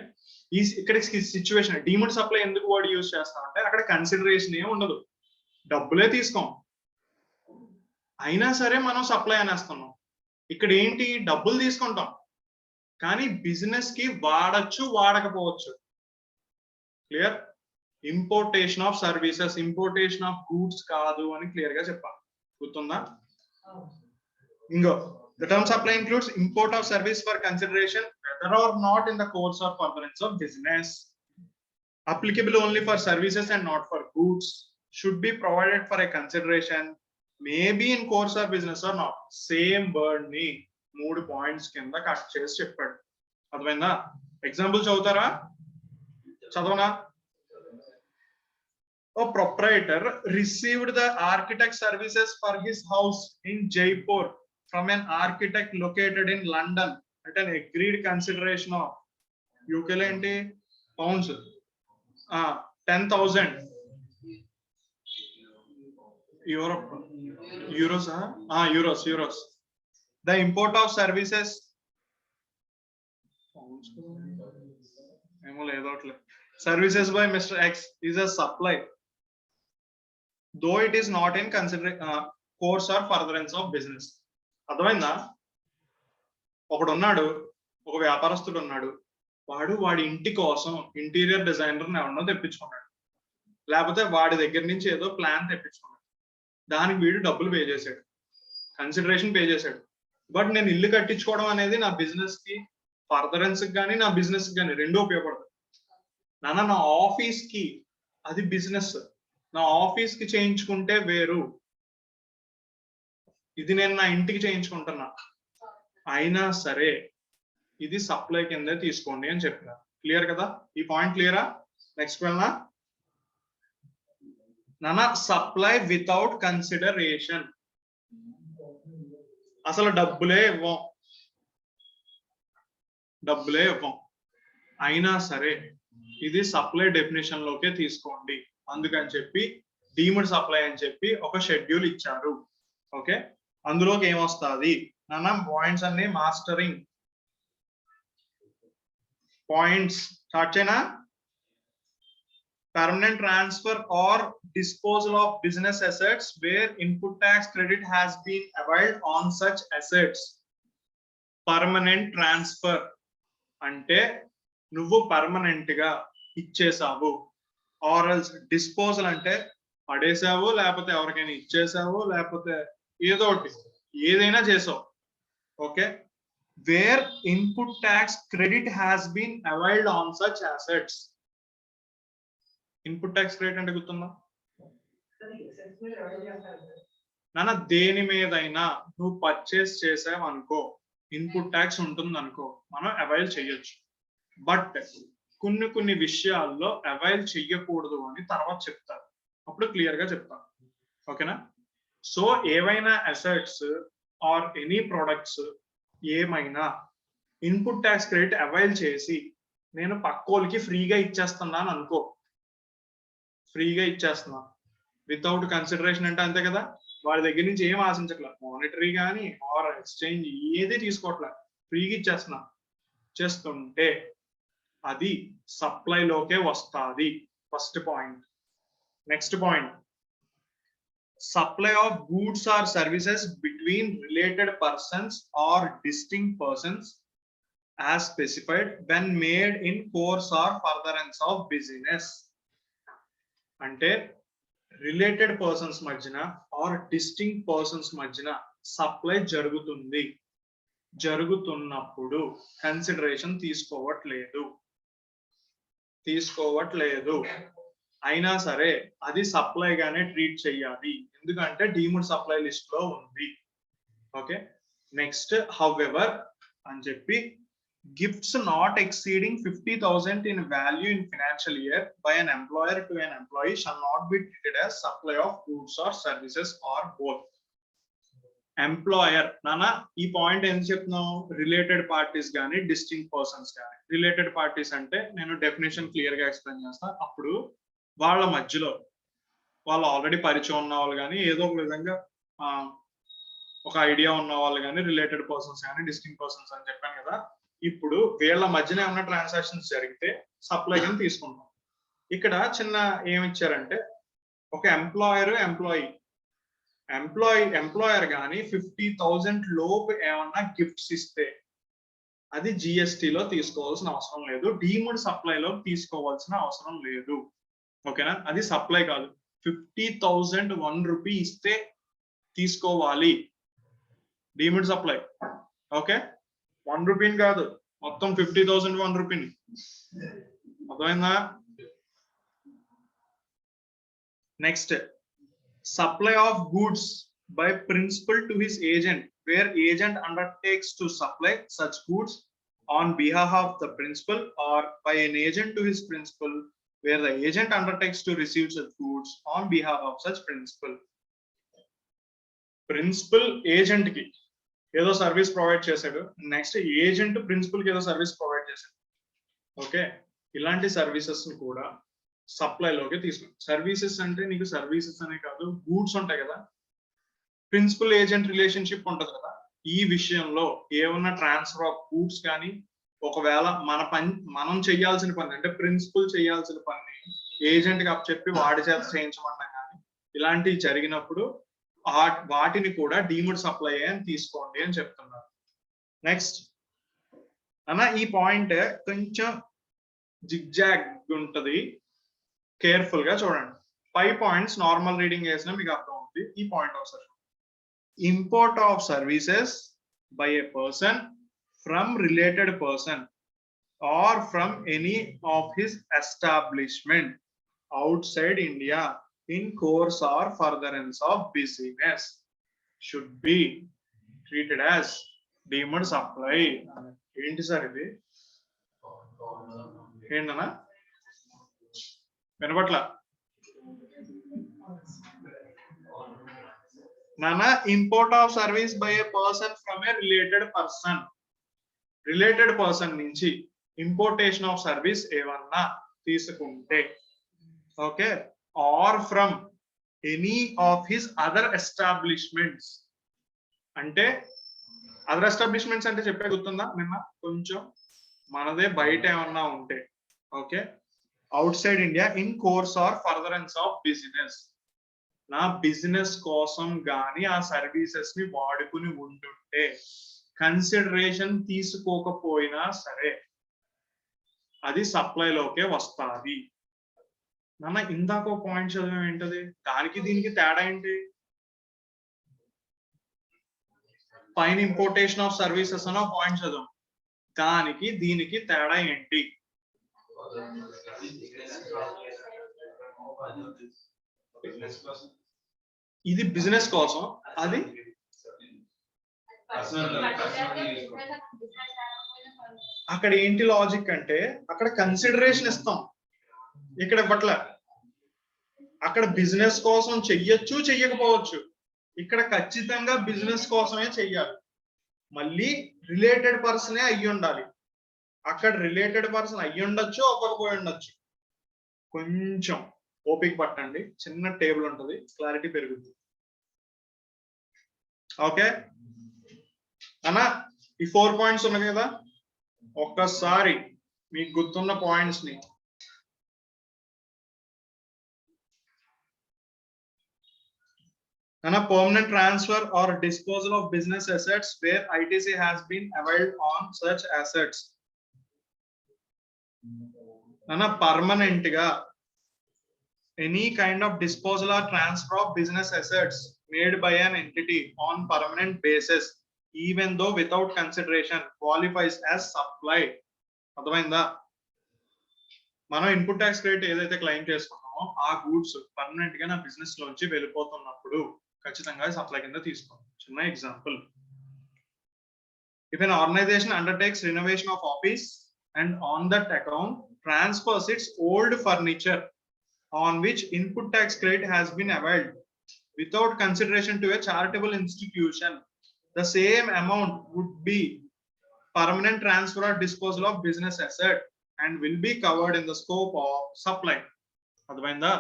ఇక్కడ సిచ్యువేషన్ డిమాండ్ సప్లై ఎందుకు వర్డ్ యూజ్ చేస్తామంటే అక్కడ కన్సిడరేషన్ ఏమి ఉండదు, డబ్బులే తీసుకోం, అయినా సరే మనం సప్లై అనేస్తున్నాం. ఇక్కడ ఏంటి? డబ్బులు తీసుకుంటాం కానీ బిజినెస్ కి వాడచ్చు వాడకపోవచ్చు. Clear. Importation of services, importation of goods కాదు అని క్లియర్ గా చెప్పాలి. గుర్తుందా? ఇంకో the term supply includes import of service for consideration whether or not in the course or furtherance of business, applicable only for services and not for goods, should be provided for a consideration, may be in course or business or not. Same word ni 3 points కింద cut చేసి చెప్పాడు. అర్థమైందా? Example చదువుతారా? చదవనా? A proprietor received the architect services for his house in Jaipur from an architect located in London at an agreed consideration of UK pounds 10,000 euros. The import of services by Mr. X is a supply, though it is not in course or furtherance of business. అర్థమైందా? ఒకడున్నాడు, ఒక వ్యాపారస్తుడు ఉన్నాడు, వాడి ఇంటి కోసం interior designer ఎవరినో తెప్పించుకున్నాడు, లేకపోతే వాడి దగ్గర నుంచి ఏదో ప్లాన్ తెప్పించుకున్నాడు, దానికి వీడు డబ్బులు పే చేశాడు, కన్సిడరేషన్ పే చేశాడు. బట్ నేను ఇల్లు కట్టించుకోవడం అనేది నా బిజినెస్ కి ఫర్దరెన్స్ కానీ నా బిజినెస్ కి కానీ రెండూ ఉపయోగపడదు. నా ఆఫీస్ కి అది బిజినెస్, నా ఆఫీస్ కి చేయించుకుంటే వేరు, ఇది నేను నా ఇంటికి చేయించుకుంటున్నా, అయినా సరే ఇది సప్లై కిందే తీసుకోండి అని చెప్పిన. క్లియర్ కదా? ఈ పాయింట్ క్లియరా? నెక్స్ట్ వెళ్ళనా? నానా సప్లై వితౌట్ కన్సిడరేషన్, అసలు డబ్బులే ఇవ్వం, అయినా సరే ఇది సప్లై డెఫినేషన్ లోకే తీసుకోండి అందుకని చెప్పి డీమ్డ్ సప్లై అని చెప్పి ఒక షెడ్యూల్ ఇచ్చారు. ఓకే. అందులోకి ఏమొస్తుంది నాన్న? పాయింట్స్ అన్ని మాస్టరింగ్ పాయింట్స్ స్టార్ట్ చేయనా? permanent transfer or disposal of business assets where input tax credit has been availed on such assets. Permanent transfer అంటే నువ్వు పర్మనెంట్ గా ఇచ్చేసావు, ఆర్ ఎల్స్ డిస్పోజల్ అంటే పడేసావు, లేకపోతే ఎవరికైనా ఇచ్చేసావు, లేకపోతే ఏదో ఒకటి ఏదైనా చేసావు. Okay, where input tax credit has been availed on such assets. Input tax credit అంటే గుర్తుందా నాన్న? దేని మీదైనా నువ్వు పర్చేస్ చేసావు అనుకో, ఇన్పుట్ ట్యాక్స్ ఉంటుంది అనుకో, మనం అవైల్ చేయొచ్చు. బట్ కొన్ని విషయాల్లో అవైల్ చెయ్యకూడదు అని తర్వాత చెప్తారు, అప్పుడు క్లియర్ గా చెప్తాను. ఓకేనా? సో ఏవైనా అసెట్స్ ఆర్ ఎనీ ప్రొడక్ట్స్ ఏమైనా ఇన్పుట్ ట్యాక్స్ క్రెడిట్ అవైల్ చేసి నేను పక్కోళ్ళకి ఫ్రీగా ఇచ్చేస్తున్నాను అనుకో, ఫ్రీగా ఇచ్చేస్తున్నాను వితౌట్ కన్సిడరేషన్ అంటే అంతే కదా, వాడి దగ్గర నుంచి ఏం ఆశించట్లేదు, మానిటరీ కానీ ఆర్ ఎక్స్చేంజ్ ఏది తీసుకోవట్లే, ఫ్రీగా ఇచ్చేస్తున్నా చేస్తుంటే అది సప్లైలోకే వస్తుంది. First point. Next point, supply of goods or services between related persons or distinct persons as specified when made in course or furtherance of business. అంటే రిలేటెడ్ పర్సన్స్ మధ్యన ఆర్ డిస్టింక్ట్ పర్సన్స్ మధ్యన supply జరుగుతున్నప్పుడు consideration తీసుకోవట్లేదు అయినా సరే అది supply గానే treat చేయాలి, ఎందుకంటే డీమ్డ్ సప్లై లిస్ట్ లో ఉంది. ఓకే, నెక్స్ట్ హౌఎవర్ అని చెప్పి gifts not exceeding 50,000 in value in financial year by an employer to an employee shall not be treated as supply of goods or services or both. Employer నాన్న ఈ point ఏం చెప్తున్నావు, related parties కానీ distinct persons కానీ. Related parties అంటే నేను definition clear గా explain చేస్తాను, అప్పుడు వాళ్ళ మధ్యలో వాళ్ళు ఆల్రెడీ పరిచయం ఉన్న వాళ్ళు కానీ ఏదో ఒక విధంగా ఒక ఐడియా ఉన్న వాళ్ళు కానీ రిలేటెడ్ పర్సన్స్ కానీ డిస్టింక్ట్ పర్సన్స్ అని చెప్పాను కదా. ఇప్పుడు వీళ్ళ మధ్యన ఏమైనా ట్రాన్సాక్షన్స్ జరిగితే సప్లై కానీ తీసుకుంటాం. ఇక్కడ చిన్న ఏమి ఇచ్చారంటే ఒక ఎంప్లాయర్ కానీ 50,000 లోపు ఏమన్నా గిఫ్ట్స్ ఇస్తే అది జిఎస్టిలో తీసుకోవాల్సిన అవసరం లేదు, డీమ్డ్ సప్లైలో తీసుకోవాల్సిన అవసరం లేదు. ఓకేనా? అది సప్లై కాదు. 50,000 1 రూపీ ఇస్తే తీసుకోవాలి డీమ్డ్ సప్లై. ఓకే, 1 రూపీని కాదు, మొత్తం 50,000 1 రూపీని. అర్థమైందా? Next, supply of goods by principal to his agent where agent undertakes to supply such goods on behalf of the principal or by an agent to his principal where the agent undertakes to receive such goods on behalf of such principal. Principal agent కి ఏదో service provide చేశాడు, next agent principal కి ఏదో service provide చేశాడు. Okay, ఇలాంటి services ని కూడా సప్లైలోకి తీసుకుంటాం. సర్వీసెస్ అంటే నీకు సర్వీసెస్ అనే కాదు, గూడ్స్ ఉంటాయి కదా, ప్రిన్సిపల్ ఏజెంట్ రిలేషన్షిప్ ఉంటుంది కదా. ఈ విషయంలో ఏమన్నా ట్రాన్స్ఫర్ ఆఫ్ గూడ్స్ కానీ, ఒకవేళ మనం చేయాల్సిన పని అంటే ప్రిన్సిపల్ చేయాల్సిన పని ఏజెంట్ కి చెప్పి వాడి చేత చేయించమన్నా కానీ ఇలాంటివి జరిగినప్పుడు వాటిని కూడా డీమ్డ్ సప్లై అని తీసుకోండి అని చెప్తున్నారు. నెక్స్ట్ అన్న ఈ పాయింట్ కొంచెం జిగ్జాగ్ ఉంటది, కేర్ఫుల్ గా చూడండి. 5 పాయింట్స్ నార్మల్ రీడింగ్ చేసినా మీకు అర్థం అవుతుంది. ఈ పాయింట్ ఒకసారి, import of services by a person from related person or from any of his establishment outside India in course or furtherance of business should be treated as deemed supply. ఏంటి sir ఇది? ఏంటన్నా వినపట్ల? Nana, import of service by a person from a related person నుంచి importation of service ఏమన్నా తీసుకుంటే, okay, or from any of his other establishments. అంటే other establishments అంటే చెప్పే గుర్తుందా నిన్న కొంచెం, మనదే బయట ఏమన్నా ఉంటే, okay, outside India in course or furtherance of business, నా బిజినెస్ కోసం గాని ఆ సర్వీసెస్ ని వాడుకుని ఉంటుంటే కన్సిడరేషన్ తీసుకోకపోయినా సరే అది సప్లైలోకే వస్తుంది. నాన్న ఇందాక పాయింట్ చదివాం ఏంటది, దానికి దీనికి తేడా ఏంటి? పైన ఇంపోర్టేషన్ ఆఫ్ సర్వీసెస్ అనే పాయింట్ చదువు. దానికి దీనికి తేడా ఏంటి? ఇది బిజినెస్ కోసం, అది అక్కడ ఏంటి లాజిక్ అంటే అక్కడ కన్సిడరేషన్ ఇస్తాం, ఇక్కడ పట్ల అక్కడ బిజినెస్ కోసం చెయ్యొచ్చు చెయ్యకపోవచ్చు, ఇక్కడ ఖచ్చితంగా బిజినెస్ కోసమే చెయ్యాలి. మళ్ళీ రిలేటెడ్ పర్సనే అయ్యి ఉండాలి. అక్కడ రిలేటెడ్ పర్సన్ అయ్యి ఉండొచ్చు, అవ్వకపోయి ఉండొచ్చు. కొంచెం ఓపిక పట్టండి, చిన్న టేబుల్ ఉంటుంది, క్లారిటీ పెరుగుతుంది. ఓకే అన్నా, ఈ 4 పాయింట్స్ ఉన్నాయి కదా, ఒక్కసారి మీకు గుర్తున్న పాయింట్స్ ని అన్నా, permanent transfer or disposal of business assets where ITC has been availed on such assets. అన్నా, పర్మనెంట్ గా any kind of disposal or transfer of business assets made by an entity on permanent basis, even though without consideration, qualifies as supply. అర్థమైందా? మనం input tax credit ఏదైతే claim చేసుకున్నామో ఆ goods permanent గా నా business లోంచి వెళ్ళిపోతున్నప్పుడు ఖచ్చితంగా సప్లై కింద తీసుకోండి. చిన్న example, if an organization undertakes renovation of office and on that account transfers its old furniture on which input tax credit has been availed without consideration to a charitable institution, the same amount would be permanent transfer or disposal of business asset and will be covered in the scope of supply. అర్థమైందా?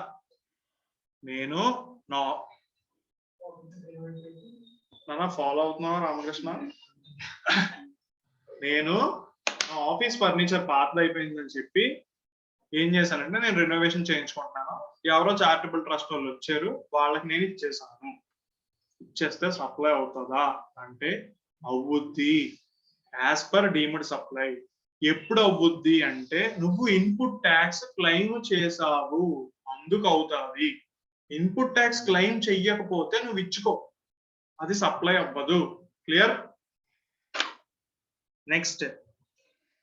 నేను నా follow అవుతున్నావా Ramakrishna? నేను నా office furniture పాతది అయిపోయిందని చెప్పి ఏం చేశానంటే నేను రెనోవేషన్ చేయించుకుంటున్నాను. ఎవరో చారిటబుల్ ట్రస్ట్ వాళ్ళు వచ్చారు, వాళ్ళకి నేను ఇచ్చేసాను. ఇచ్చేస్తే సప్లై అవుతుందా అంటే అవుద్ది, యాజ్ పర్ డీమ్డ్ సప్లై. ఎప్పుడు అవుద్ది అంటే నువ్వు ఇన్పుట్ ట్యాక్స్ క్లెయిమ్ చేసావు, అందుకు అవుతుంది. ఇన్పుట్ ట్యాక్స్ క్లెయిమ్ చెయ్యకపోతే నువ్వు ఇచ్చుకో, అది సప్లై అవ్వదు. Clear? Next,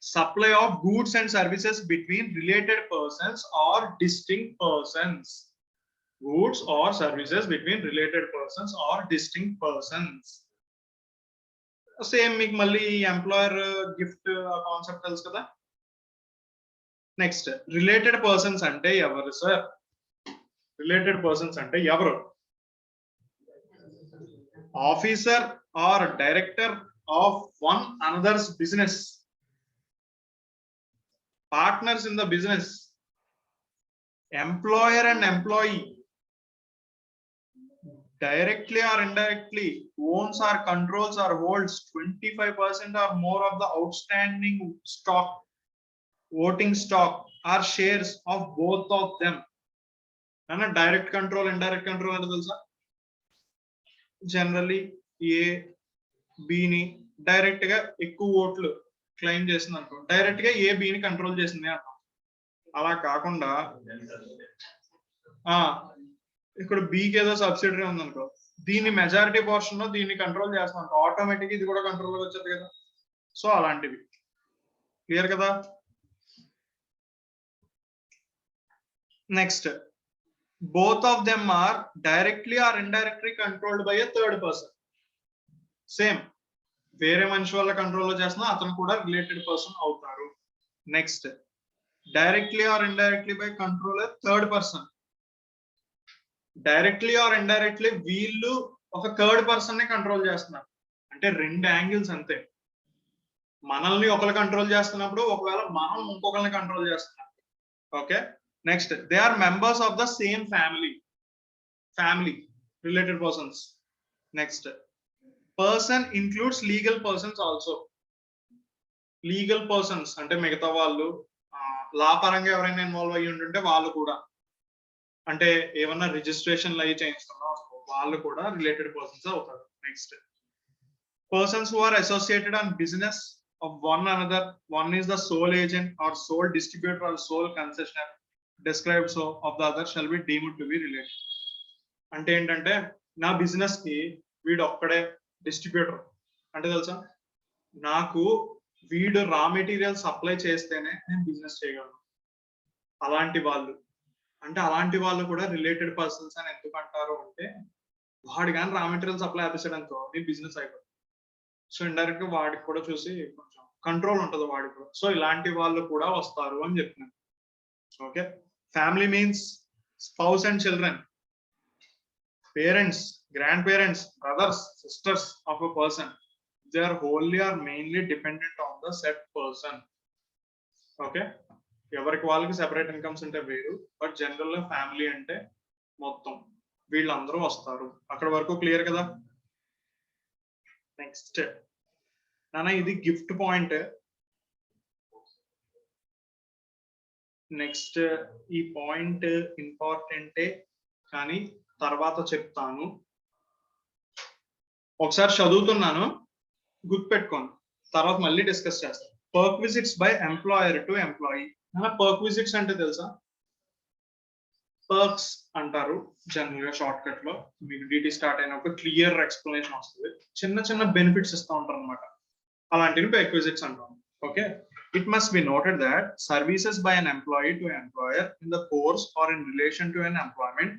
supply of goods and services between related persons or distinct persons. Goods or services between related persons or distinct persons. Same మీకు మళ్ళీ ఎంప్లాయర్ గిఫ్ట్ కాన్సెప్ట్ తెలుసు కదా. నెక్స్ట్, రిలేటెడ్ పర్సన్స్ అంటే ఎవరు సార్? రిలేటెడ్ పర్సన్స్ అంటే ఎవరు? Officer or director of one another's business, partners in the business, employer and employee, directly or indirectly owns or controls or holds 25% or more of the outstanding stock, voting stock or shares of both of them. And a direct control, indirect control ante telusa? Generally A B ni direct ga ekku voట్లు claim చేసింది అనుకో, direct గా ఏ బిని control చేసింది అంటాం. అలా కాకుండా ఇక్కడ బికి ఏదో సబ్సిడరీ ఉందనుకో, దీన్ని మెజారిటీ పోర్షన్ లో దీన్ని కంట్రోల్ చేస్తాం అనుకో, ఆటోమేటిక్ ఇది కూడా కంట్రోల్ వచ్చేది కదా. సో అలాంటివి. క్లియర్ కదా? Next, both of them are directly or indirectly controlled by a third person. Same, వేరే మనిషి వాళ్ళ కంట్రోల్లో చేస్తున్నా అతను కూడా రిలేటెడ్ పర్సన్ అవుతారు. Next, directly or indirectly by controller third person. Directly or indirectly వీళ్ళు ఒక థర్డ్ పర్సన్ ని కంట్రోల్ చేస్తున్నారు. అంటే రెండు యాంగిల్స్ అంతే. మనల్ని ఒకరు కంట్రోల్ చేస్తున్నప్పుడు, ఒకవేళ మనం ఇంకొకరిని కంట్రోల్ చేస్తున్నాం. Okay, next, they are members of the same family related persons. Next, person includes legal persons also. Legal persons అంటే మిగతా వాళ్ళు, లా పరంగా ఎవరైనా ఇన్వాల్వ్ అయ్యి ఉంటుంటే వాళ్ళు కూడా, అంటే ఏమన్నా రిజిస్ట్రేషన్లు అయ్యి చేయిస్తున్నాం వాళ్ళు కూడా రిలేటెడ్ పర్సన్స్ అవుతారు. Next, persons who are associated on business of one another, one is the sole agent or sole distributor or sole concessionaire described so of the other shall be deemed to be related. అంటే ఏంటంటే నా business కి వీడు ఒక్కడే distributor, అంటే తెలుసా, నాకు వీడు రా మెటీరియల్ సప్లై చేస్తేనే నేను బిజినెస్ చేయగలను. అలాంటి వాళ్ళు, అంటే అలాంటి వాళ్ళు కూడా రిలేటెడ్ పర్సన్స్ అని ఎందుకు అంటారు అంటే, వాడు కానీ రా మెటీరియల్ సప్లై ఆపేసాడు అనుకో నీ బిజినెస్ అయిపోతుంది. సో ఇండైరెక్ట్ గా వాడికి కూడా చూసి కొంచెం కంట్రోల్ ఉంటుంది వాడికి కూడా. సో ఇలాంటి వాళ్ళు కూడా వస్తారు అని చెప్తున్నాను. Okay, family means spouse and children, parents, grand parents, brothers, sisters of a person. They are wholly or mainly dependent on the said person. Okay, ఎవరికి వాళ్ళకి సెపరేట్ ఇన్కమ్స్ ఉంటే వేరు, బట్ జనరల్ గా ఫ్యామిలీ అంటే మొత్తం వీళ్ళందరూ వస్తారు. అక్కడ వరకు క్లియర్ కదా. నెక్స్ట్ నాన్న ఇది గిఫ్ట్ పాయింట్. నెక్స్ట్ ఈ పాయింట్ ఇంపార్టెంటే కానీ తర్వాత చెప్తాను. ఒకసారి చదువుతున్నాను, గుర్తుపెట్టుకోండి, తర్వాత మళ్ళీ డిస్కస్ చేస్తాం. Perquisites by employer to employee. Perquisites అంటే తెలుసా, పర్క్స్ అంటారు జనరల్ గా షార్ట్ కట్ లో. మీకు డిటి స్టార్ట్ అయినప్పుడు క్లియర్ ఎక్స్ప్లెనేషన్ వస్తుంది. చిన్న చిన్న బెనిఫిట్స్ ఇస్తూ ఉంటారు అనమాట, అలాంటివి పర్క్ విజిట్స్ అంటాం. Okay, it must be noted that services by an employee to employer in the course or in relation to an employment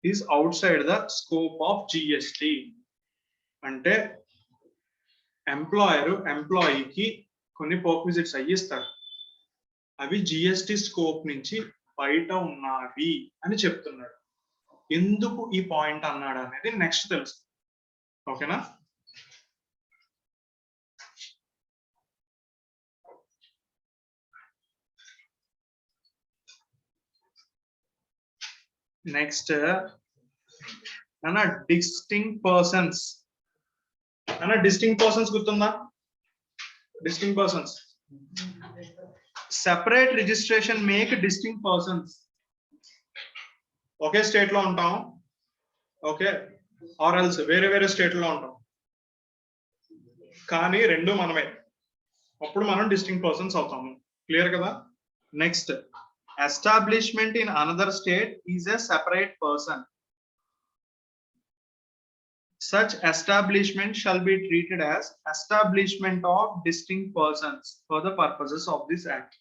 is outside the scope of GST. అంటే employer ఎంప్లాయీకి కొన్ని perk visits అయ్యిస్తాడు, అవి GST scope నుంచి బయట ఉన్నవి అని చెప్తున్నాడు. ఎందుకు ఈ పాయింట్ అన్నాడు అనేది నెక్స్ట్ తెలుసు. ఓకేనా, నెక్స్ట్ అన్న డిస్టింక్ట్ పర్సన్స్. అన్న డిస్టింక్ట్ పర్సన్స్ గుర్తుందా? Distinct persons, separate registration make distinct persons. ఒకే స్టేట్ లో ఉంటాం, ఓకే, ఆర్ ఎల్స్ వేరే వేరే స్టేట్ లో ఉంటాం, కానీ రెండు మనమే, అప్పుడు మనం డిస్టింక్ట్ పర్సన్స్ అవుతాము. క్లియర్ కదా. Next establishment in another state is a separate person. Such establishment shall be treated as establishment of distinct persons for the purposes of this act.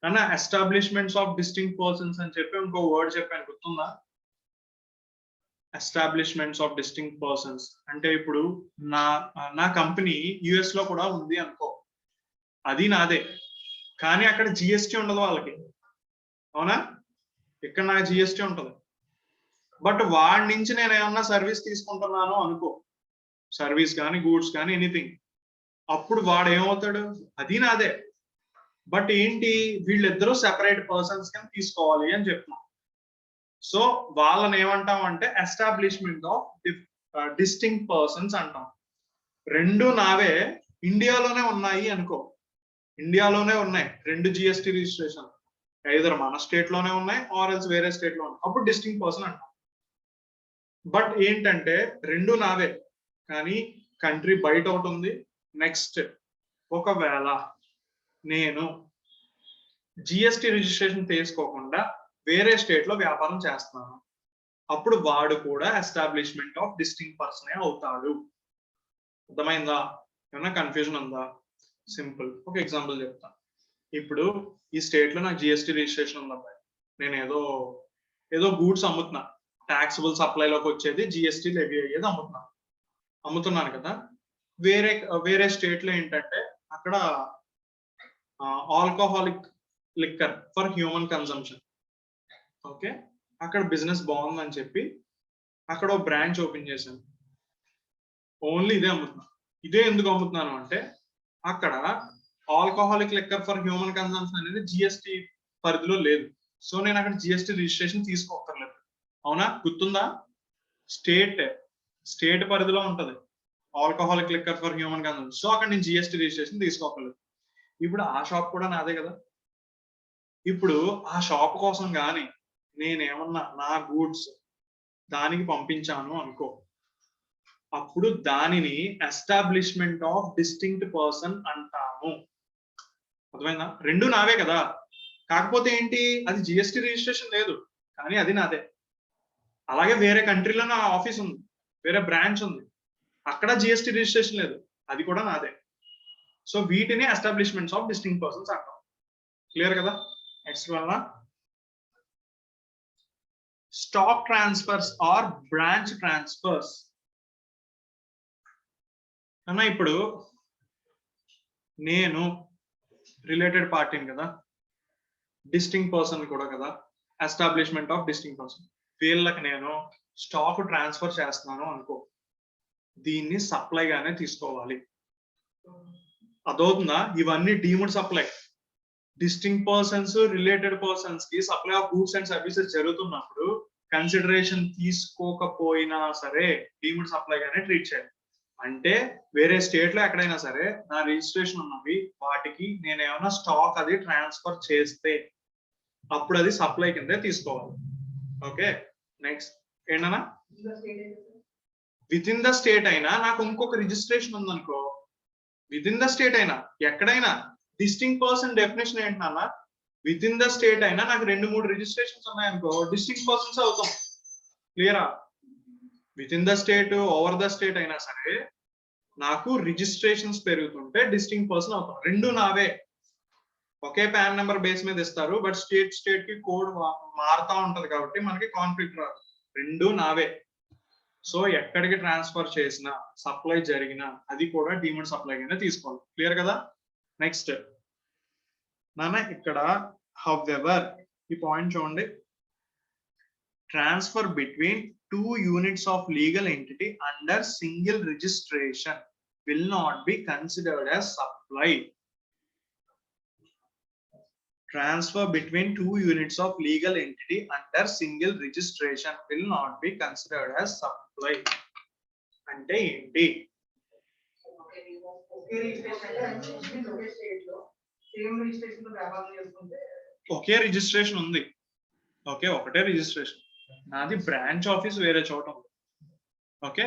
Anna establishments of distinct persons అని చెప్పి ఇంకో word చెప్పాను, గుర్తుందా? Establishments of distinct persons అంటే ఇప్పుడు నా company US లో కూడా ఉంది అనుకో, అది నాదే, కానీ అక్కడ జిఎస్టి ఉండదు వాళ్ళకి, అవునా? ఇక్కడ నాకు జిఎస్టి ఉంటుంది. బట్ వాడి నుంచి నేను ఏమన్నా సర్వీస్ తీసుకుంటున్నాను అనుకో, సర్వీస్ కానీ గూడ్స్ కానీ ఎనీథింగ్, అప్పుడు వాడు ఏమవుతాడు, అది నాదే, బట్ ఏంటి వీళ్ళిద్దరూ సెపరేట్ పర్సన్స్ కింద తీసుకోవాలి అని చెప్తున్నాం. సో వాళ్ళని ఏమంటాం అంటే ఎస్టాబ్లిష్మెంట్ ఆఫ్ డిస్టింక్ట్ పర్సన్స్ అంటాం. రెండు నావే, ఇండియాలోనే ఉన్నాయి అనుకో, ఇండియాలోనే ఉన్నాయి రెండు జిఎస్టి రిజిస్ట్రేషన్, ఐదర్ మన స్టేట్ లోనే ఉన్నాయి ఆర్ ఎల్స్ వేరే స్టేట్ లో ఉన్నాయి, అప్పుడు డిస్టింక్ట్ పర్సన్ అంటాం. బట్ ఏంటంటే రెండు నావే కానీ కంట్రీ బయట ఒకటి ఉంది. నెక్స్ట్ ఒకవేళ నేను జిఎస్టి రిజిస్ట్రేషన్ తీసుకోకుండా వేరే స్టేట్ లో వ్యాపారం చేస్తున్నాను, అప్పుడు వాడు కూడా ఎస్టాబ్లిష్మెంట్ ఆఫ్ డిస్టింక్ట్ పర్సనే అవుతాడు. అర్థమైందా? ఏమన్నా కన్ఫ్యూజన్ ఉందా? సింపుల్, ఒక ఎగ్జాంపుల్ చెప్తాను. ఇప్పుడు ఈ స్టేట్ లో నాకు జిఎస్టి రిజిస్ట్రేషన్ ఉంది అబ్బాయి, నేను ఏదో గూడ్స్ అమ్ముతున్నా, టాక్సిబుల్ సప్లైలోకి వచ్చేది జిఎస్టి లెవీ అయ్యేది అమ్ముతున్నాను కదా. వేరే స్టేట్ లో ఏంటంటే అక్కడ alcoholic liquor for human consumption, okay, అక్కడ బిజినెస్ బాగుందని చెప్పి అక్కడ ఒక బ్రాంచ్ ఓపెన్ చేశాను, ఓన్లీ ఇదే అమ్ముతున్నా. ఇదే ఎందుకు అమ్ముతున్నాను అంటే అక్కడ alcoholic liquor for human consumption అనేది జిఎస్టి పరిధిలో లేదు, సో నేను అక్కడ జిఎస్టి రిజిస్ట్రేషన్ తీసుకోక్కర్లేదు. అవునా, గుర్తుందా? స్టేట్ పరిధిలో ఉంటది alcoholic liquor for human consumption, so అక్కడ నేను జిఎస్టి రిజిస్ట్రేషన్ తీసుకోకలేదు. ఇప్పుడు ఆ షాప్ కూడా నాదే కదా. ఇప్పుడు ఆ షాప్ కోసం కానీ నేనేమన్నా నా గూడ్స్ దానికి పంపించాను అనుకో, అప్పుడు దానిని ఎస్టాబ్లిష్మెంట్ ఆఫ్ డిస్టింక్ట్ పర్సన్ అంటాము. అర్థమైందా? రెండు నావే కదా, కాకపోతే ఏంటి, అది జిఎస్టి రిజిస్ట్రేషన్ లేదు కానీ అది నాదే. అలాగే వేరే కంట్రీలో నా ఆఫీస్ ఉంది, వేరే బ్రాంచ్ ఉంది, అక్కడ జిఎస్టి రిజిస్ట్రేషన్ లేదు, అది కూడా నాదే. సో వీటిని ఎస్టాబ్లిష్మెంట్స్ ఆఫ్ డిస్టింక్ట్ పర్సన్స్ అంటాం. క్లియర్ కదా? నెక్స్ట్ వల్ల stock transfers or branch transfers అన్న. ఇప్పుడు నేను రిలేటెడ్ పార్టీని కదా, డిస్టింక్ట్ పర్సన్ కూడా కదా, ఎస్టాబ్లిష్మెంట్ ఆఫ్ డిస్టింక్ట్ పర్సన్. వీళ్ళకి నేను స్టాక్ ట్రాన్స్ఫర్ చేస్తున్నాను అనుకో, దీన్ని సప్లై గానే తీసుకోవాలి. అదవుతుందా? ఇవన్నీ deemed supply. Distinct persons related persons కి supply of goods and services జరుగుతున్నప్పుడు కన్సిడరేషన్ తీసుకోకపోయినా సరే డీమ్డ్ సప్లై గానే ట్రీట్ చేయాలి. అంటే వేరే స్టేట్ లో ఎక్కడైనా సరే నా రిజిస్ట్రేషన్ ఉన్నవి, వాటికి నేను ఏమైనా స్టాక్ అది ట్రాన్స్ఫర్ చేస్తే అప్పుడు అది సప్లై కిందే తీసుకోవాలి. ఓకే, నెక్స్ట్ ఏంటన్నా, విత్ ఇన్ ద స్టేట్ అయినా నాకు ఇంకొక రిజిస్ట్రేషన్ ఉందనుకో, విత్ ఇన్ ద స్టేట్ అయినా ఎక్కడైనా డిస్టింక్ట్ పర్సన్ డెఫినేషన్ ఏంటన్నా, విత్ ఇన్ ద స్టేట్ అయినా నాకు 2-3 రిజిస్ట్రేషన్స్ ఉన్నాయనుకో డిస్టింక్ట్ పర్సన్స్ అవుతాం. క్లియరా? Within the state, over the state అయినా సరే నాకు రిజిస్ట్రేషన్స్ పెరుగుతుంటే డిస్టింక్ట్ పర్సన్ అవుతాం. రెండు నావే, ఒకే పాన్ నెంబర్ బేస్ మీద ఇస్తారు, బట్ స్టేట్ కి కోడ్ మారుతా ఉంటది కాబట్టి మనకి కాన్ఫ్లిక్ట్ రాదు. రెండు నావే. సో ఎక్కడికి ట్రాన్స్ఫర్ చేసినా, సప్లై జరిగినా అది కూడా డీమ్డ్ సప్లై కింద తీసుకోవాలి. క్లియర్ కదా? నెక్స్ట్ నాన్న, ఇక్కడ హౌవెవర్ ఈ పాయింట్ చూడండి, transfer between 2 units of legal entity under single registration will not be considered as supply. Transfer between 2 units of legal entity under single registration will not be considered as supply. అంటే ఏంటి? ఒకే registration ఉంది, okay, ఒకటే registration, నాది branch office వేరే చోట ఉంది. Okay,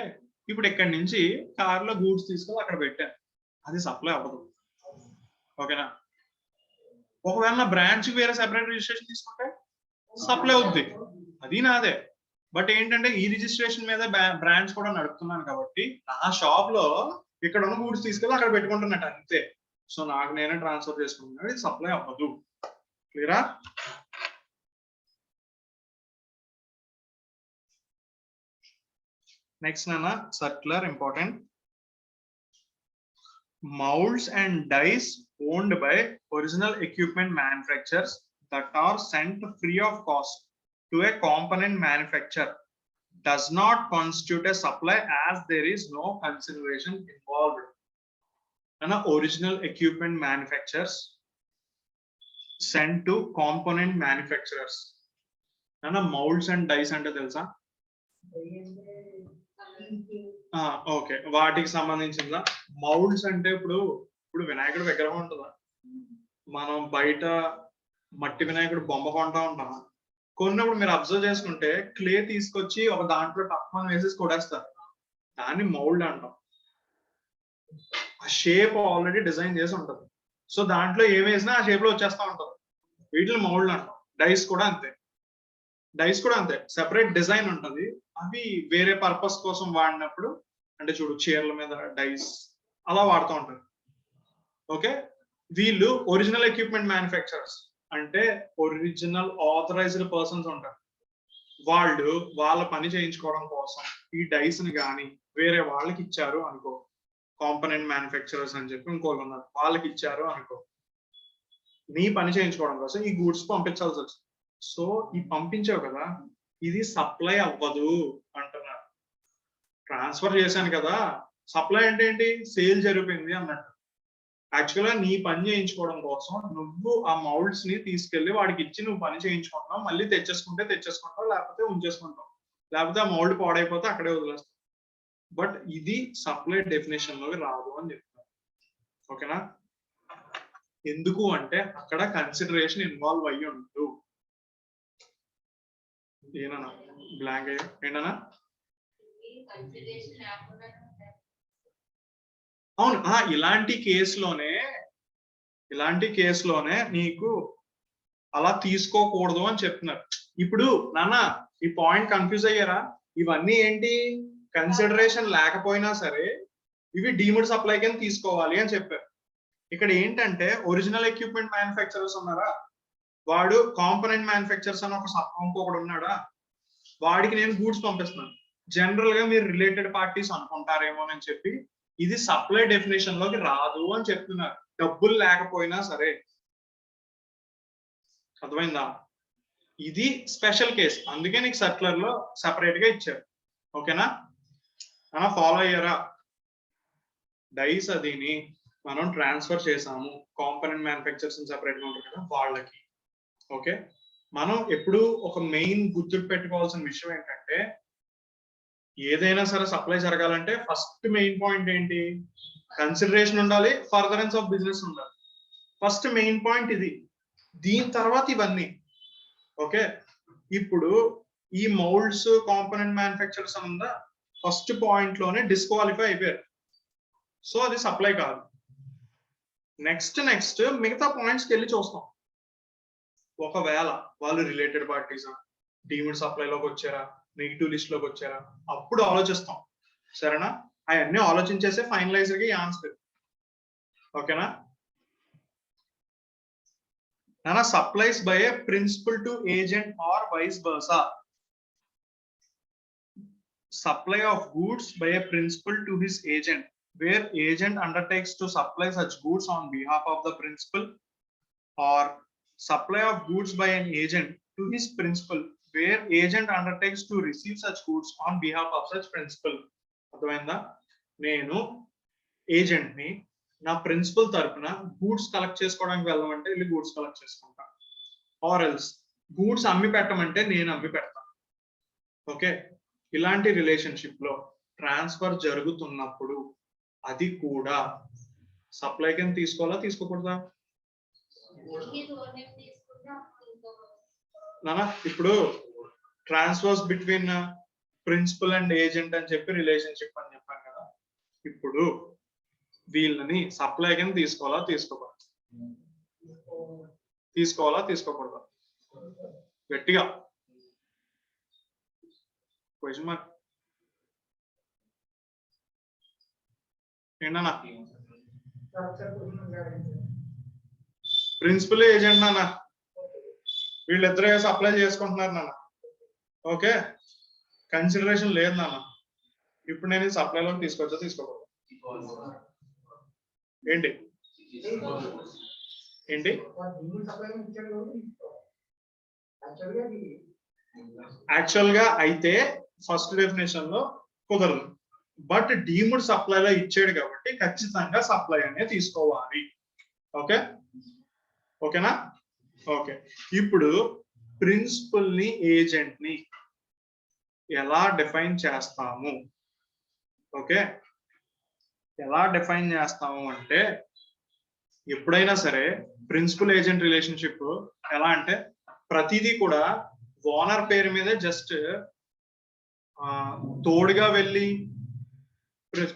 ఇప్పుడు ఇక్కడి నుంచి కార్లో గూడ్స్ తీసుకొని అక్కడ పెట్టాను, అది సప్లై అవ్వదు. ఓకేనా? ఒకవేళ నా బ్రాంచ్ వేరే సెపరేట్ రిజిస్ట్రేషన్ తీసుకుంటే సప్లై అవుద్ది, అది నాదే. బట్ ఏంటంటే ఈ రిజిస్ట్రేషన్ మీద బ్రాంచ్ కూడా నడుపుతున్నాను కాబట్టి నా షాప్ లో ఇక్కడ ఉన్న గూడ్స్ తీసుకెళ్ళి అక్కడ పెట్టుకుంటున్నట్టు అంతే. సో నాకు నేనే ట్రాన్స్ఫర్ చేసుకుంటున్నాను, ఇది సప్లై అవ్వదు. క్లియరా? నెక్స్ట్ నాన్న, circular important. Molds and dies owned by original equipment manufacturers that are sent free of cost to a component manufacturer does not constitute a supply as there is no consideration involved. And original equipment manufacturers sent to component manufacturers. And molds and dies అంటే తెలుసా? Okay, వాటికి సంబంధించిందా? Moulds అంటే ఇప్పుడు వినాయకుడు విగ్రహం ఉంటుందా, మనం బయట మట్టి వినాయకుడు బొమ్మ కొంటా ఉంటాం. కొన్నప్పుడు మీరు అబ్జర్వ్ చేసుకుంటే క్లే తీసుకొచ్చి ఒక దాంట్లో టక్మన్ వేసేసి కొడేస్తారు, దాన్ని మౌల్డ్ అంటాం. ఆ షేప్ ఆల్రెడీ డిజైన్ చేసి ఉంటది, సో దాంట్లో ఏం వేసినా ఆ షేప్ లో వచ్చేస్తా ఉంటది, వీటిని మౌల్డ్ అంటాం. డైస్ కూడా అంతే, సెపరేట్ డిజైన్ ఉంటది. అవి వేరే పర్పస్ కోసం వాడినప్పుడు, అంటే చూడు చీరల మీద డైస్ అలా వాడుతూ ఉంటారు. ఓకే, వీళ్ళు ఒరిజినల్ ఎక్విప్మెంట్ మ్యానుఫ్యాక్చరర్స్ అంటే ఒరిజినల్ ఆథరైజ్డ్ పర్సన్స్ ఉంటారు. వాళ్ళు వాళ్ళ పని చేయించుకోవడం కోసం ఈ డైస్ ని కానీ వేరే వాళ్ళకి ఇచ్చారు అనుకో, కాంపోనెంట్ మ్యానుఫ్యాక్చరర్స్ అని చెప్పి ఇంకోళ్ళు ఉన్నారు, వాళ్ళకి ఇచ్చారు అనుకో, నీ పని చేయించుకోవడం కోసం ఈ గూడ్స్ పంపించాల్సి వచ్చింది. సో ఈ పంపించావు కదా, ఇది సప్లై అవ్వదు అంటున్నారు. ట్రాన్స్ఫర్ చేశాను కదా, సప్లై అంటే ఏంటి? సేల్ జరిపింది అన్నట్టు. యాక్చువల్గా నీ పని చేయించుకోవడం కోసం నువ్వు ఆ మౌల్డ్స్ ని తీసుకెళ్లి వాడికి ఇచ్చి నువ్వు పని చేయించుకుంటున్నావు, మళ్ళీ తెచ్చేసుకుంటావు, లేకపోతే ఉంచేసుకుంటావు, లేకపోతే ఆ మౌల్డ్ పాడైపోతే అక్కడే వదిలేస్తావు. బట్ ఇది సప్లై డెఫినేషన్ లోకి రాదు అని చెప్తున్నారు. ఓకేనా? ఎందుకు అంటే అక్కడ కన్సిడరేషన్ ఇన్వాల్వ్ అయ్యి ఉండదు. ఏనా బ్లాంక్ అయ్యా ఏంటన్నా? అవును, ఇలాంటి కేసులోనే నీకు అలా తీసుకోకూడదు అని చెప్తున్నారు. ఇప్పుడు నాన్న ఈ పాయింట్ కన్ఫ్యూజ్ అయ్యారా? ఇవన్నీ ఏంటి? కన్సిడరేషన్ లేకపోయినా సరే ఇవి డీమ్డ్ సప్లై కింద తీసుకోవాలి అని చెప్పారు. ఇక్కడ ఏంటంటే ఒరిజినల్ ఎక్విప్మెంట్ మ్యానుఫ్యాక్చరర్స్ ఉన్నారా, వాడు కాంపోనెంట్ మ్యానుఫ్యాక్చరర్స్ అని ఇంకొకడు ఉన్నాడా, వాడికి నేను గూడ్స్ పంపిస్తున్నాను. జనరల్ గా మీరు రిలేటెడ్ పార్టీస్ అనుకుంటారేమో అని చెప్పి ఇది సప్లై డెఫినేషన్ లోకి రాదు అని చెప్తున్నారు, డబ్బులు లేకపోయినా సరే. అర్థమైందా? ఇది స్పెషల్ కేస్, అందుకే నీకు సర్క్యులర్ లో సెపరేట్ గా ఇచ్చారు. ఓకేనా అలా ఫాలో అయ్యారా? డైస్ అదిని మనం ట్రాన్స్ఫర్ చేసాము, కాంపోనెంట్ మ్యానుఫ్యాక్చర్స్ సెపరేట్ గా ఉంటారు కదా వాళ్ళకి. ఓకే, మనం ఎప్పుడు ఒక మెయిన్ గుర్తు పెట్టుకోవాల్సిన విషయం ఏంటంటే ఏదైనా సరే సప్లై జరగాలంటే ఫస్ట్ మెయిన్ పాయింట్ ఏంటి, కన్సిడరేషన్ ఉండాలి, ఫర్దరెన్స్ ఆఫ్ బిజినెస్ ఉండాలి. ఫస్ట్ మెయిన్ పాయింట్ ఇది, దీని తర్వాత ఇవన్నీ. ఓకే, ఇప్పుడు ఈ మౌల్డ్స్ కాంపోనెంట్ మ్యానుఫ్యాక్చరర్స్ ఉందా, ఫస్ట్ పాయింట్ లోనే డిస్క్వాలిఫై అయిపోయారు, సో అది సప్లై కాదు. నెక్స్ట్ మిగతా పాయింట్స్ కి వెళ్ళి చూస్తాం. ఒకవేళ వాళ్ళు రిలేటెడ్ పార్టీసా, డీమ్డ్ సప్లైలోకి వచ్చారా, నెగిటివ్ లిస్ట్ లోకి వచ్చారా, అప్పుడు ఆలోచిస్తాం. సరేనా? అవన్నీ ఆలోచించేసే ఫైనలైజర్ కి ఆన్సర్. ఓకేనా? Nana supplies by a principal to agent or vice versa. Supply of goods by a principal to his agent, where agent undertakes to supply such goods on behalf of the principal, or supply of goods by an agent to his principal, where agent undertakes to receive such goods on behalf of such principal. అర్థమైందా? నేను agent ని నా principal తరపున goods collect చేసుకోవడానికి వెళ్ళమంటే వెళ్ళి goods collect చేసుకుంటా, or else goods అమ్మి పెట్టమంటే నేను అమ్మి పెడతాను. ఓకే, ఇలాంటి రిలేషన్షిప్ లో ట్రాన్స్ఫర్ జరుగుతున్నప్పుడు అది కూడా సప్లై కింద తీసుకోవాలా తీసుకోకూడదా? నానా ఇప్పుడు transfers between principal and agent అని చెప్పి రిలేషన్షిప్ అని చెప్పాను కదా, ఇప్పుడు వీళ్ళని సప్లై కింద తీసుకోవాలా తీసుకోకూడదా? గట్టిగా క్వశ్చన్ మార్క్ ఏంటన్నా? ప్రిన్సిపల్ ఏజెంట్ నాన్న, వీళ్ళిద్దరే సప్లై చేసుకుంటున్నారు నాన్న. ఓకే, కన్సిడరేషన్ లేదు నాన్న. ఇప్పుడు నేను సప్లైలో తీసుకోవచ్చా తీసుకోకూడదు? ఏంటి యాక్చువల్ గా అయితే ఫస్ట్ డెఫినేషన్ లో కుదరదు, బట్ డీమ్డ్ సప్లైలో ఇచ్చాడు కాబట్టి ఖచ్చితంగా సప్లై అనేది తీసుకోవాలి. ఓకే, ఓకేనా? ఓకే, ఇప్పుడు ప్రిన్సిపల్ ని ఏజెంట్ ని ఎలా డిఫైన్ చేస్తాము? ఓకే, ఎలా డిఫైన్ చేస్తాము అంటే ఎప్పుడైనా సరే ప్రిన్సిపల్ ఏజెంట్ రిలేషన్షిప్ ఎలా అంటే ప్రతిదీ కూడా ఓనర్ పేరు మీద జస్ట్ తోడుగా వెళ్ళి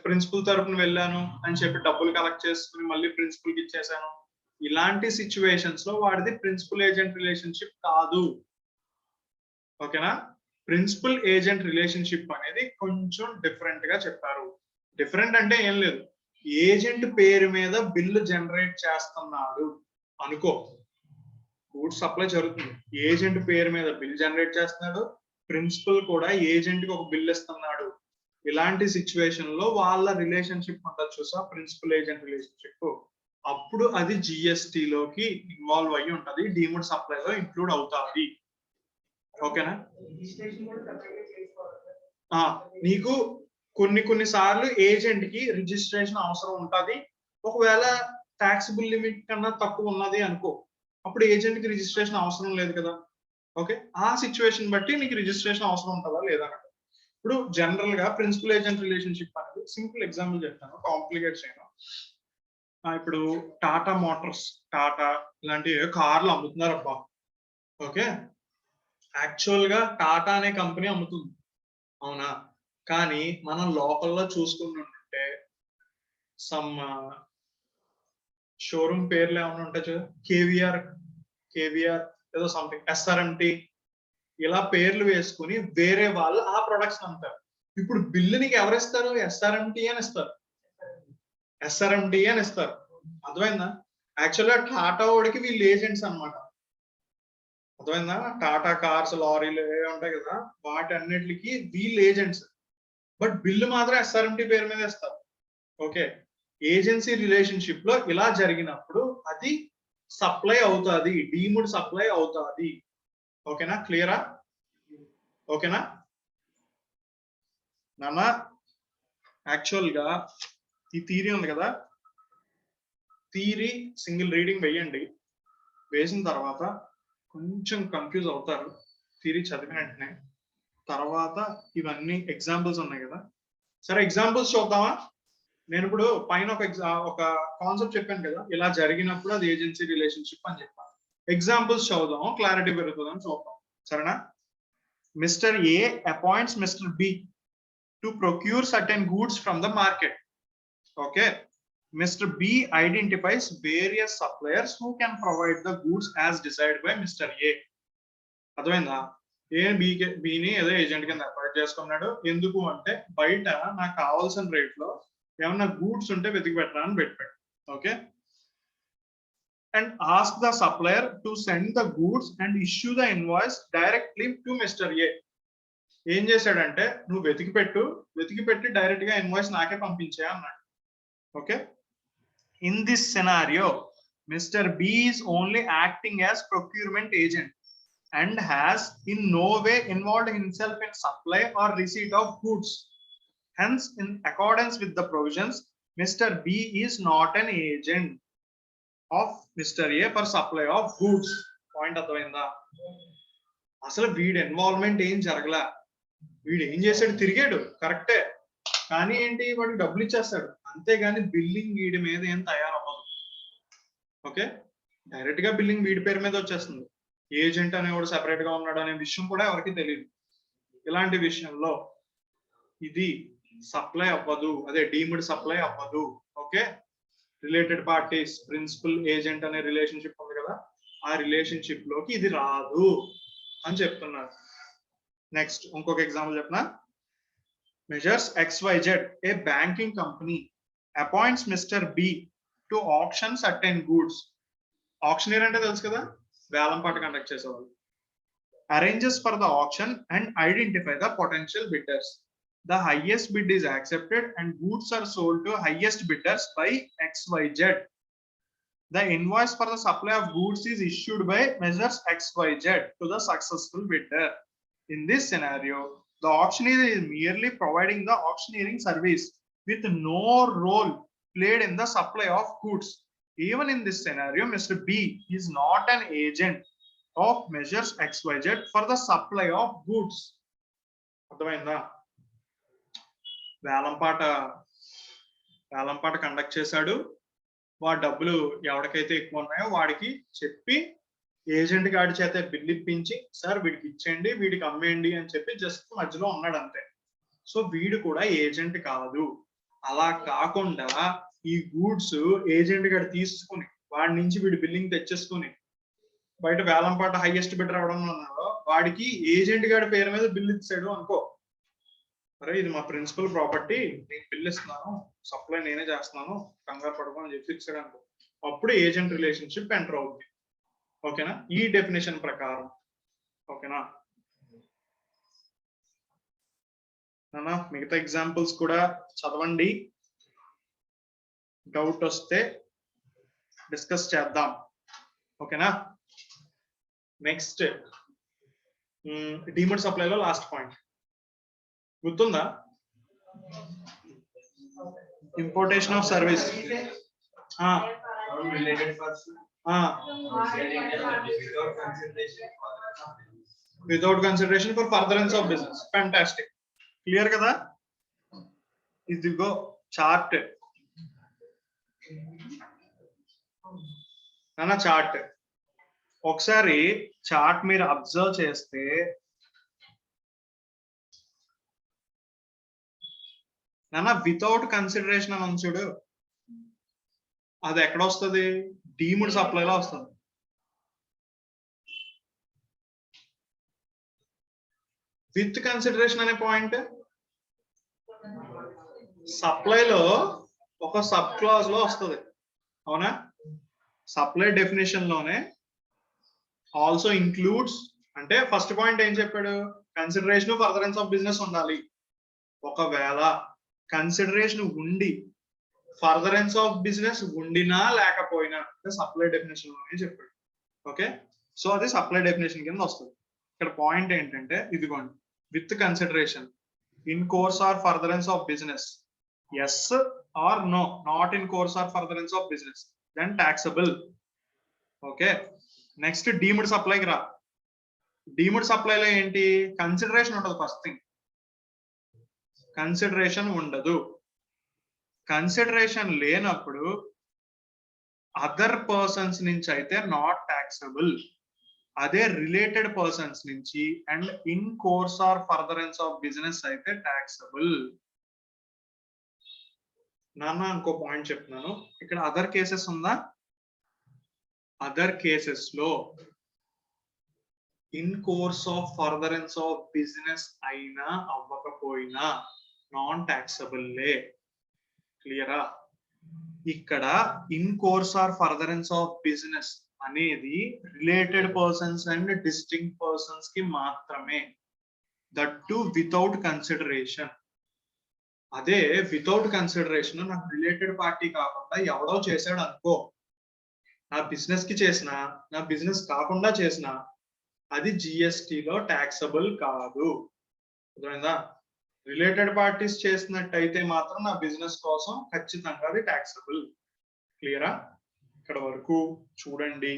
ప్రిన్సిపల్ తరపున వెళ్ళాను అని చెప్పి డబ్బులు కలెక్ట్ చేసుకుని మళ్ళీ ప్రిన్సిపల్ కి ఇచ్చేసాను, ఇలాంటి సిచ్యువేషన్స్ లో వాడిది ప్రిన్సిపల్ ఏజెంట్ రిలేషన్షిప్ కాదు. ఓకేనా? ప్రిన్సిపల్ ఏజెంట్ రిలేషన్షిప్ అనేది కొంచెం డిఫరెంట్ గా చెప్పారు. డిఫరెంట్ అంటే ఏం లేదు, ఏజెంట్ పేరు మీద బిల్లు జనరేట్ చేస్తున్నాడు అనుకో, గూడ్స్ సప్లై జరుగుతుంది, ఏజెంట్ పేరు మీద బిల్ జనరేట్ చేస్తున్నాడు, ప్రిన్సిపల్ కూడా ఏజెంట్ కి ఒక బిల్ ఇస్తున్నాడు. ఇలాంటి సిచ్యువేషన్ లో వాళ్ళ రిలేషన్షిప్ ఉంటుంది చూసా, ప్రిన్సిపల్ ఏజెంట్ రిలేషన్షిప్, అప్పుడు అది జిఎస్టి లోకి ఇన్వాల్వ్ అయ్యి ఉంటది, డీమ్డ్ సప్లై లో ఇంక్లూడ్ అవుతాది. ఓకేనా? నీకు కొన్ని సార్లు ఏజెంట్ కి రిజిస్ట్రేషన్ అవసరం ఉంటది, ఒకవేళ టాక్సిబుల్ లిమిట్ కన్నా తక్కువ ఉన్నది అనుకో, అప్పుడు ఏజెంట్ కి రిజిస్ట్రేషన్ అవసరం లేదు కదా. ఓకే, ఆ సిచ్యువేషన్ బట్టి నీకు రిజిస్ట్రేషన్ అవసరం ఉంటుందా లేదా. ఇప్పుడు జనరల్ గా ప్రిన్సిపల్ ఏజెంట్ రిలేషన్షిప్ అనేది సింపుల్ ఎగ్జాంపుల్ చెప్తాను, కాంప్లికేట్ చేయను. ఇప్పుడు టాటా మోటార్స్, టాటా ఇలాంటి కార్లు అమ్ముతున్నారు అబ్బా. ఓకే, యాక్చువల్ గా టాటా అనే కంపెనీ అమ్ముతుంది, అవునా? కానీ మనం లోకల్లో చూసుకుంటుంటే సమ్ షోరూమ్ పేర్లు ఏమైనా ఉంటాయి కదా, కేవీఆర్ ఏదో సంథింగ్, ఎస్ఆర్ఎంటి, ఇలా పేర్లు వేసుకుని వేరే వాళ్ళు ఆ ప్రొడక్ట్స్ అమ్ముతారు. ఇప్పుడు బిల్లు నీకు ఎవరిస్తారు? ఎస్ఆర్ఎంటి అని ఇస్తారు. SRMD అని ఇస్తారు. అర్థమైందా? యాక్చువల్గా టాటా వాడికి వీళ్ళు ఏజెంట్స్ అన్నమాట. అర్థమైందా? టాటా కార్స్, లారీలు ఏవి ఉంటాయి కదా, వాటి అన్నిటికి వీళ్ళు ఏజెంట్స్. బట్ బిల్లు మాత్రం SRMD పేరు మీద ఇస్తారు. ఓకే, ఏజెన్సీ రిలేషన్షిప్ లో ఇలా జరిగినప్పుడు అది సప్లై అవుతుంది, డీమ్డ్ సప్లై అవుతుంది. ఓకేనా? క్లియరా? ఓకేనా నాన్న? యాక్చువల్ గా ఈ థియరీ ఉంది కదా, థియరీ సింగిల్ రీడింగ్ వేయండి. వేసిన తర్వాత కొంచెం కన్ఫ్యూజ్ అవుతారు థియరీ చదివిన వెంటనే. తర్వాత ఇవన్నీ ఎగ్జాంపుల్స్ ఉన్నాయి కదా, సరే ఎగ్జాంపుల్స్ చూద్దామా? నేను ఇప్పుడు పైన ఒక కాన్సెప్ట్ చెప్పాను కదా, ఇలా జరిగినప్పుడు అది ఏజెన్సీ రిలేషన్షిప్ అని చెప్పాను. ఎగ్జాంపుల్స్ చదువుదాం, క్లారిటీ పెరుగుతుందని చూద్దాం. సరేనా? Mister A appoints Mister B to procure certain goods from the market. Okay, Mr. B identifies various suppliers who can provide the goods as decided by Mr. A. అర్థమైందా? ఏ బిని ఏదో agent కింద appoint చేసుకున్నాడు. ఎందుకు అంటే బయట నాకు కావాల్సిన రేట్ లో ఏమన్నా గూడ్స్ ఉంటే వెతికి పెట్టరా అని పెట్టాడు. Okay, and ask the supplier to send the goods and issue the invoice directly to mister A. ఏం చేశాడంటే, నువ్వు వెతికి పెట్టి డైరెక్ట్ గా ఇన్వాయిస్ నాకే పంపించే అన్నాడు. Okay, in this scenario Mr. B is only acting as procurement agent and has in no way involved himself in supply or receipt of goods. Hence, in accordance with the provisions, Mr. B is not an agent of Mr. A for supply of goods. Point అర్థమైందా? అసలు వీడి involvement ఏం జరగలా, వీడు ఏం చేశాడు, తిరిగాడు కరెక్టే, కానీ ఏంటి, వాడికి డబ్బులు ఇచ్చేస్తాడు అంతేగాని బిల్లింగ్ వీడి మీద ఏం తయారవ్వదు. ఓకే, డైరెక్ట్ గా బిల్లింగ్ వీడి పేరు మీద వచ్చేస్తుంది. ఏజెంట్ అనేవాడు సెపరేట్ గా ఉన్నాడు అనే విషయం కూడా ఎవరికి తెలియదు. ఇలాంటి విషయంలో ఇది సప్లై అవ్వదు, అదే డీమ్డ్ సప్లై అవ్వదు. Okay, related parties principal agent అనే రిలేషన్షిప్ ఉంది కదా, ఆ రిలేషన్షిప్ లోకి ఇది రాదు అని చెప్తున్నారు. నెక్స్ట్ ఇంకొక ఎగ్జాంపుల్ చెప్పనా? Measures XYZ, a banking company, appoints Mr. B to auction certain goods. Auctioneer అంటే తెలుసు కదా, వేలం పాట కండక్ట్ చేసేవాళ్ళు. Arranges for the auction and identify the potential bidders. The highest bid is accepted and goods are sold to highest bidders by XYZ. The invoice for the supply of goods is issued by Measures XYZ to the successful bidder. In this scenario, the auctioneer is merely providing the auctioneering service with no role played in the supply of goods. Even in this scenario, Mr. B is not an agent of Measures XYZ for the supply of goods. అర్థమైందా? వేలం పాట conduct చేశాడు, వాడి డబ్బులు ఎవరికైతే ఎక్కువ ఉన్నాయో వాడికి చెప్పి ఏజెంట్ గాడి చేత బిల్ ఇప్పించి, సార్ వీడికి ఇచ్చేయండి, వీడికి అమ్మేయండి అని చెప్పి జస్ట్ మధ్యలో ఉన్నాడు అంతే. సో వీడు కూడా ఏజెంట్ కాదు. అలా కాకుండా ఈ గూడ్స్ ఏజెంట్ గాడు తీసుకుని వాడి నుంచి వీడి బిల్లింగ్ తెచ్చేసుకుని బయట వేలంపాట హైయెస్ట్ బిడ్డర్ అవడం ఉన్నాడో వాడికి ఏజెంట్ గాడి పేరు మీద బిల్ ఇచ్చాడు అనుకో, అరే ఇది మా ప్రిన్సిపల్ ప్రాపర్టీ, నేను బిల్ ఇస్తున్నాను, సప్లై నేనే చేస్తున్నాను, కంగారు పడుకో అని చెప్పి ఇచ్చాడు అనుకో, అప్పుడు ఏజెంట్ రిలేషన్షిప్ ఎంటర్ అవుతుంది. ఓకేనా? ఈ డెఫినేషన్ ప్రకారం. ఓకేనా నాన్న? మిగతా ఎగ్జాంపుల్స్ కూడా చదవండి, డౌట్ వస్తే డిస్కస్ చేద్దాం. ఓకేనా? నెక్స్ట్ డీమ్డ్ సప్లైలో లాస్ట్ పాయింట్ గుర్తుందా? Importation of service. Without consideration for furtherance of business. Fantastic. Clear కదా? ఇదిగో చార్ట్ నాన్న, చార్ట్ ఒకసారి చార్ట్ మీరు అబ్జర్వ్ చేస్తే నాన్న, వితౌట్ కన్సిడరేషన్ అని చూడు, అది ఎక్కడ వస్తుంది? డీమ్డ్ సప్లైలో వస్తుంది. విత్ కన్సిడరేషన్ అనే పాయింట్ సప్లైలో ఒక సబ్ క్లాజ్ లో వస్తుంది, అవునా? సప్లై డెఫినేషన్ లోనే ఆల్సో ఇంక్లూడ్స్ అంటే ఫస్ట్ పాయింట్ ఏం చెప్పాడు, కన్సిడరేషన్ ఫర్దరెన్స్ ఆఫ్ బిజినెస్ ఉండాలి. ఒకవేళ కన్సిడరేషన్ ఉండి ఫర్దరెన్స్ ఆఫ్ బిజినెస్ ఉండినా లేకపోయినా అంటే సప్లై డెఫినేషన్ లోనే చెప్పాడు. ఓకే, సో అది సప్లై డెఫినేషన్ కింద వస్తుంది. ఇక్కడ పాయింట్ ఏంటంటే ఇదిగోండి, with consideration in course or furtherance of business, yes or no, not in course or furtherance of business, then taxable. Okay, next deemed సప్లైకి రా. డీమ్డ్ సప్లైలో ఏంటి, కన్సిడరేషన్ ఉండదు. ఫస్ట్ థింగ్ కన్సిడరేషన్ ఉండదు. కన్సిడరేషన్ లేనప్పుడు అదర్ పర్సన్స్ నుంచి అయితే not taxable. అదే రిలేటెడ్ పర్సన్స్ నుంచి and in course or furtherance of business అయితే టాక్సబుల్. నాన్న ఇంకో పాయింట్ చెప్తున్నాను, ఇక్కడ అదర్ కేసెస్ ఉందా, అదర్ కేసెస్ లో in course of furtherance of business అయినా అవ్వకపోయినా నాన్ టాక్సబుల్ లే. క్లియరా? ఇక్కడ in course or furtherance of business అనేది related persons and distinct persons కి మాత్రమే, దట్ టు వితౌట్ కన్సిడరేషన్. అదే వితౌట్ కన్సిడరేషన్ నాకు రిలేటెడ్ పార్టీ కాకుండా ఎవడో చేశాడు అనుకో, నా బిజినెస్ కి చేసిన, నా బిజినెస్ కాకుండా చేసిన, అది జిఎస్టిలో టాక్సబుల్ కాదు. అర్థమైందా? రిలేటెడ్ పార్టీస్ చేసినట్టయితే మాత్రం నా బిజినెస్ కోసం ఖచ్చితంగా అది టాక్సబుల్. క్లియరా? ఇక్కడ వరకు చూడండి.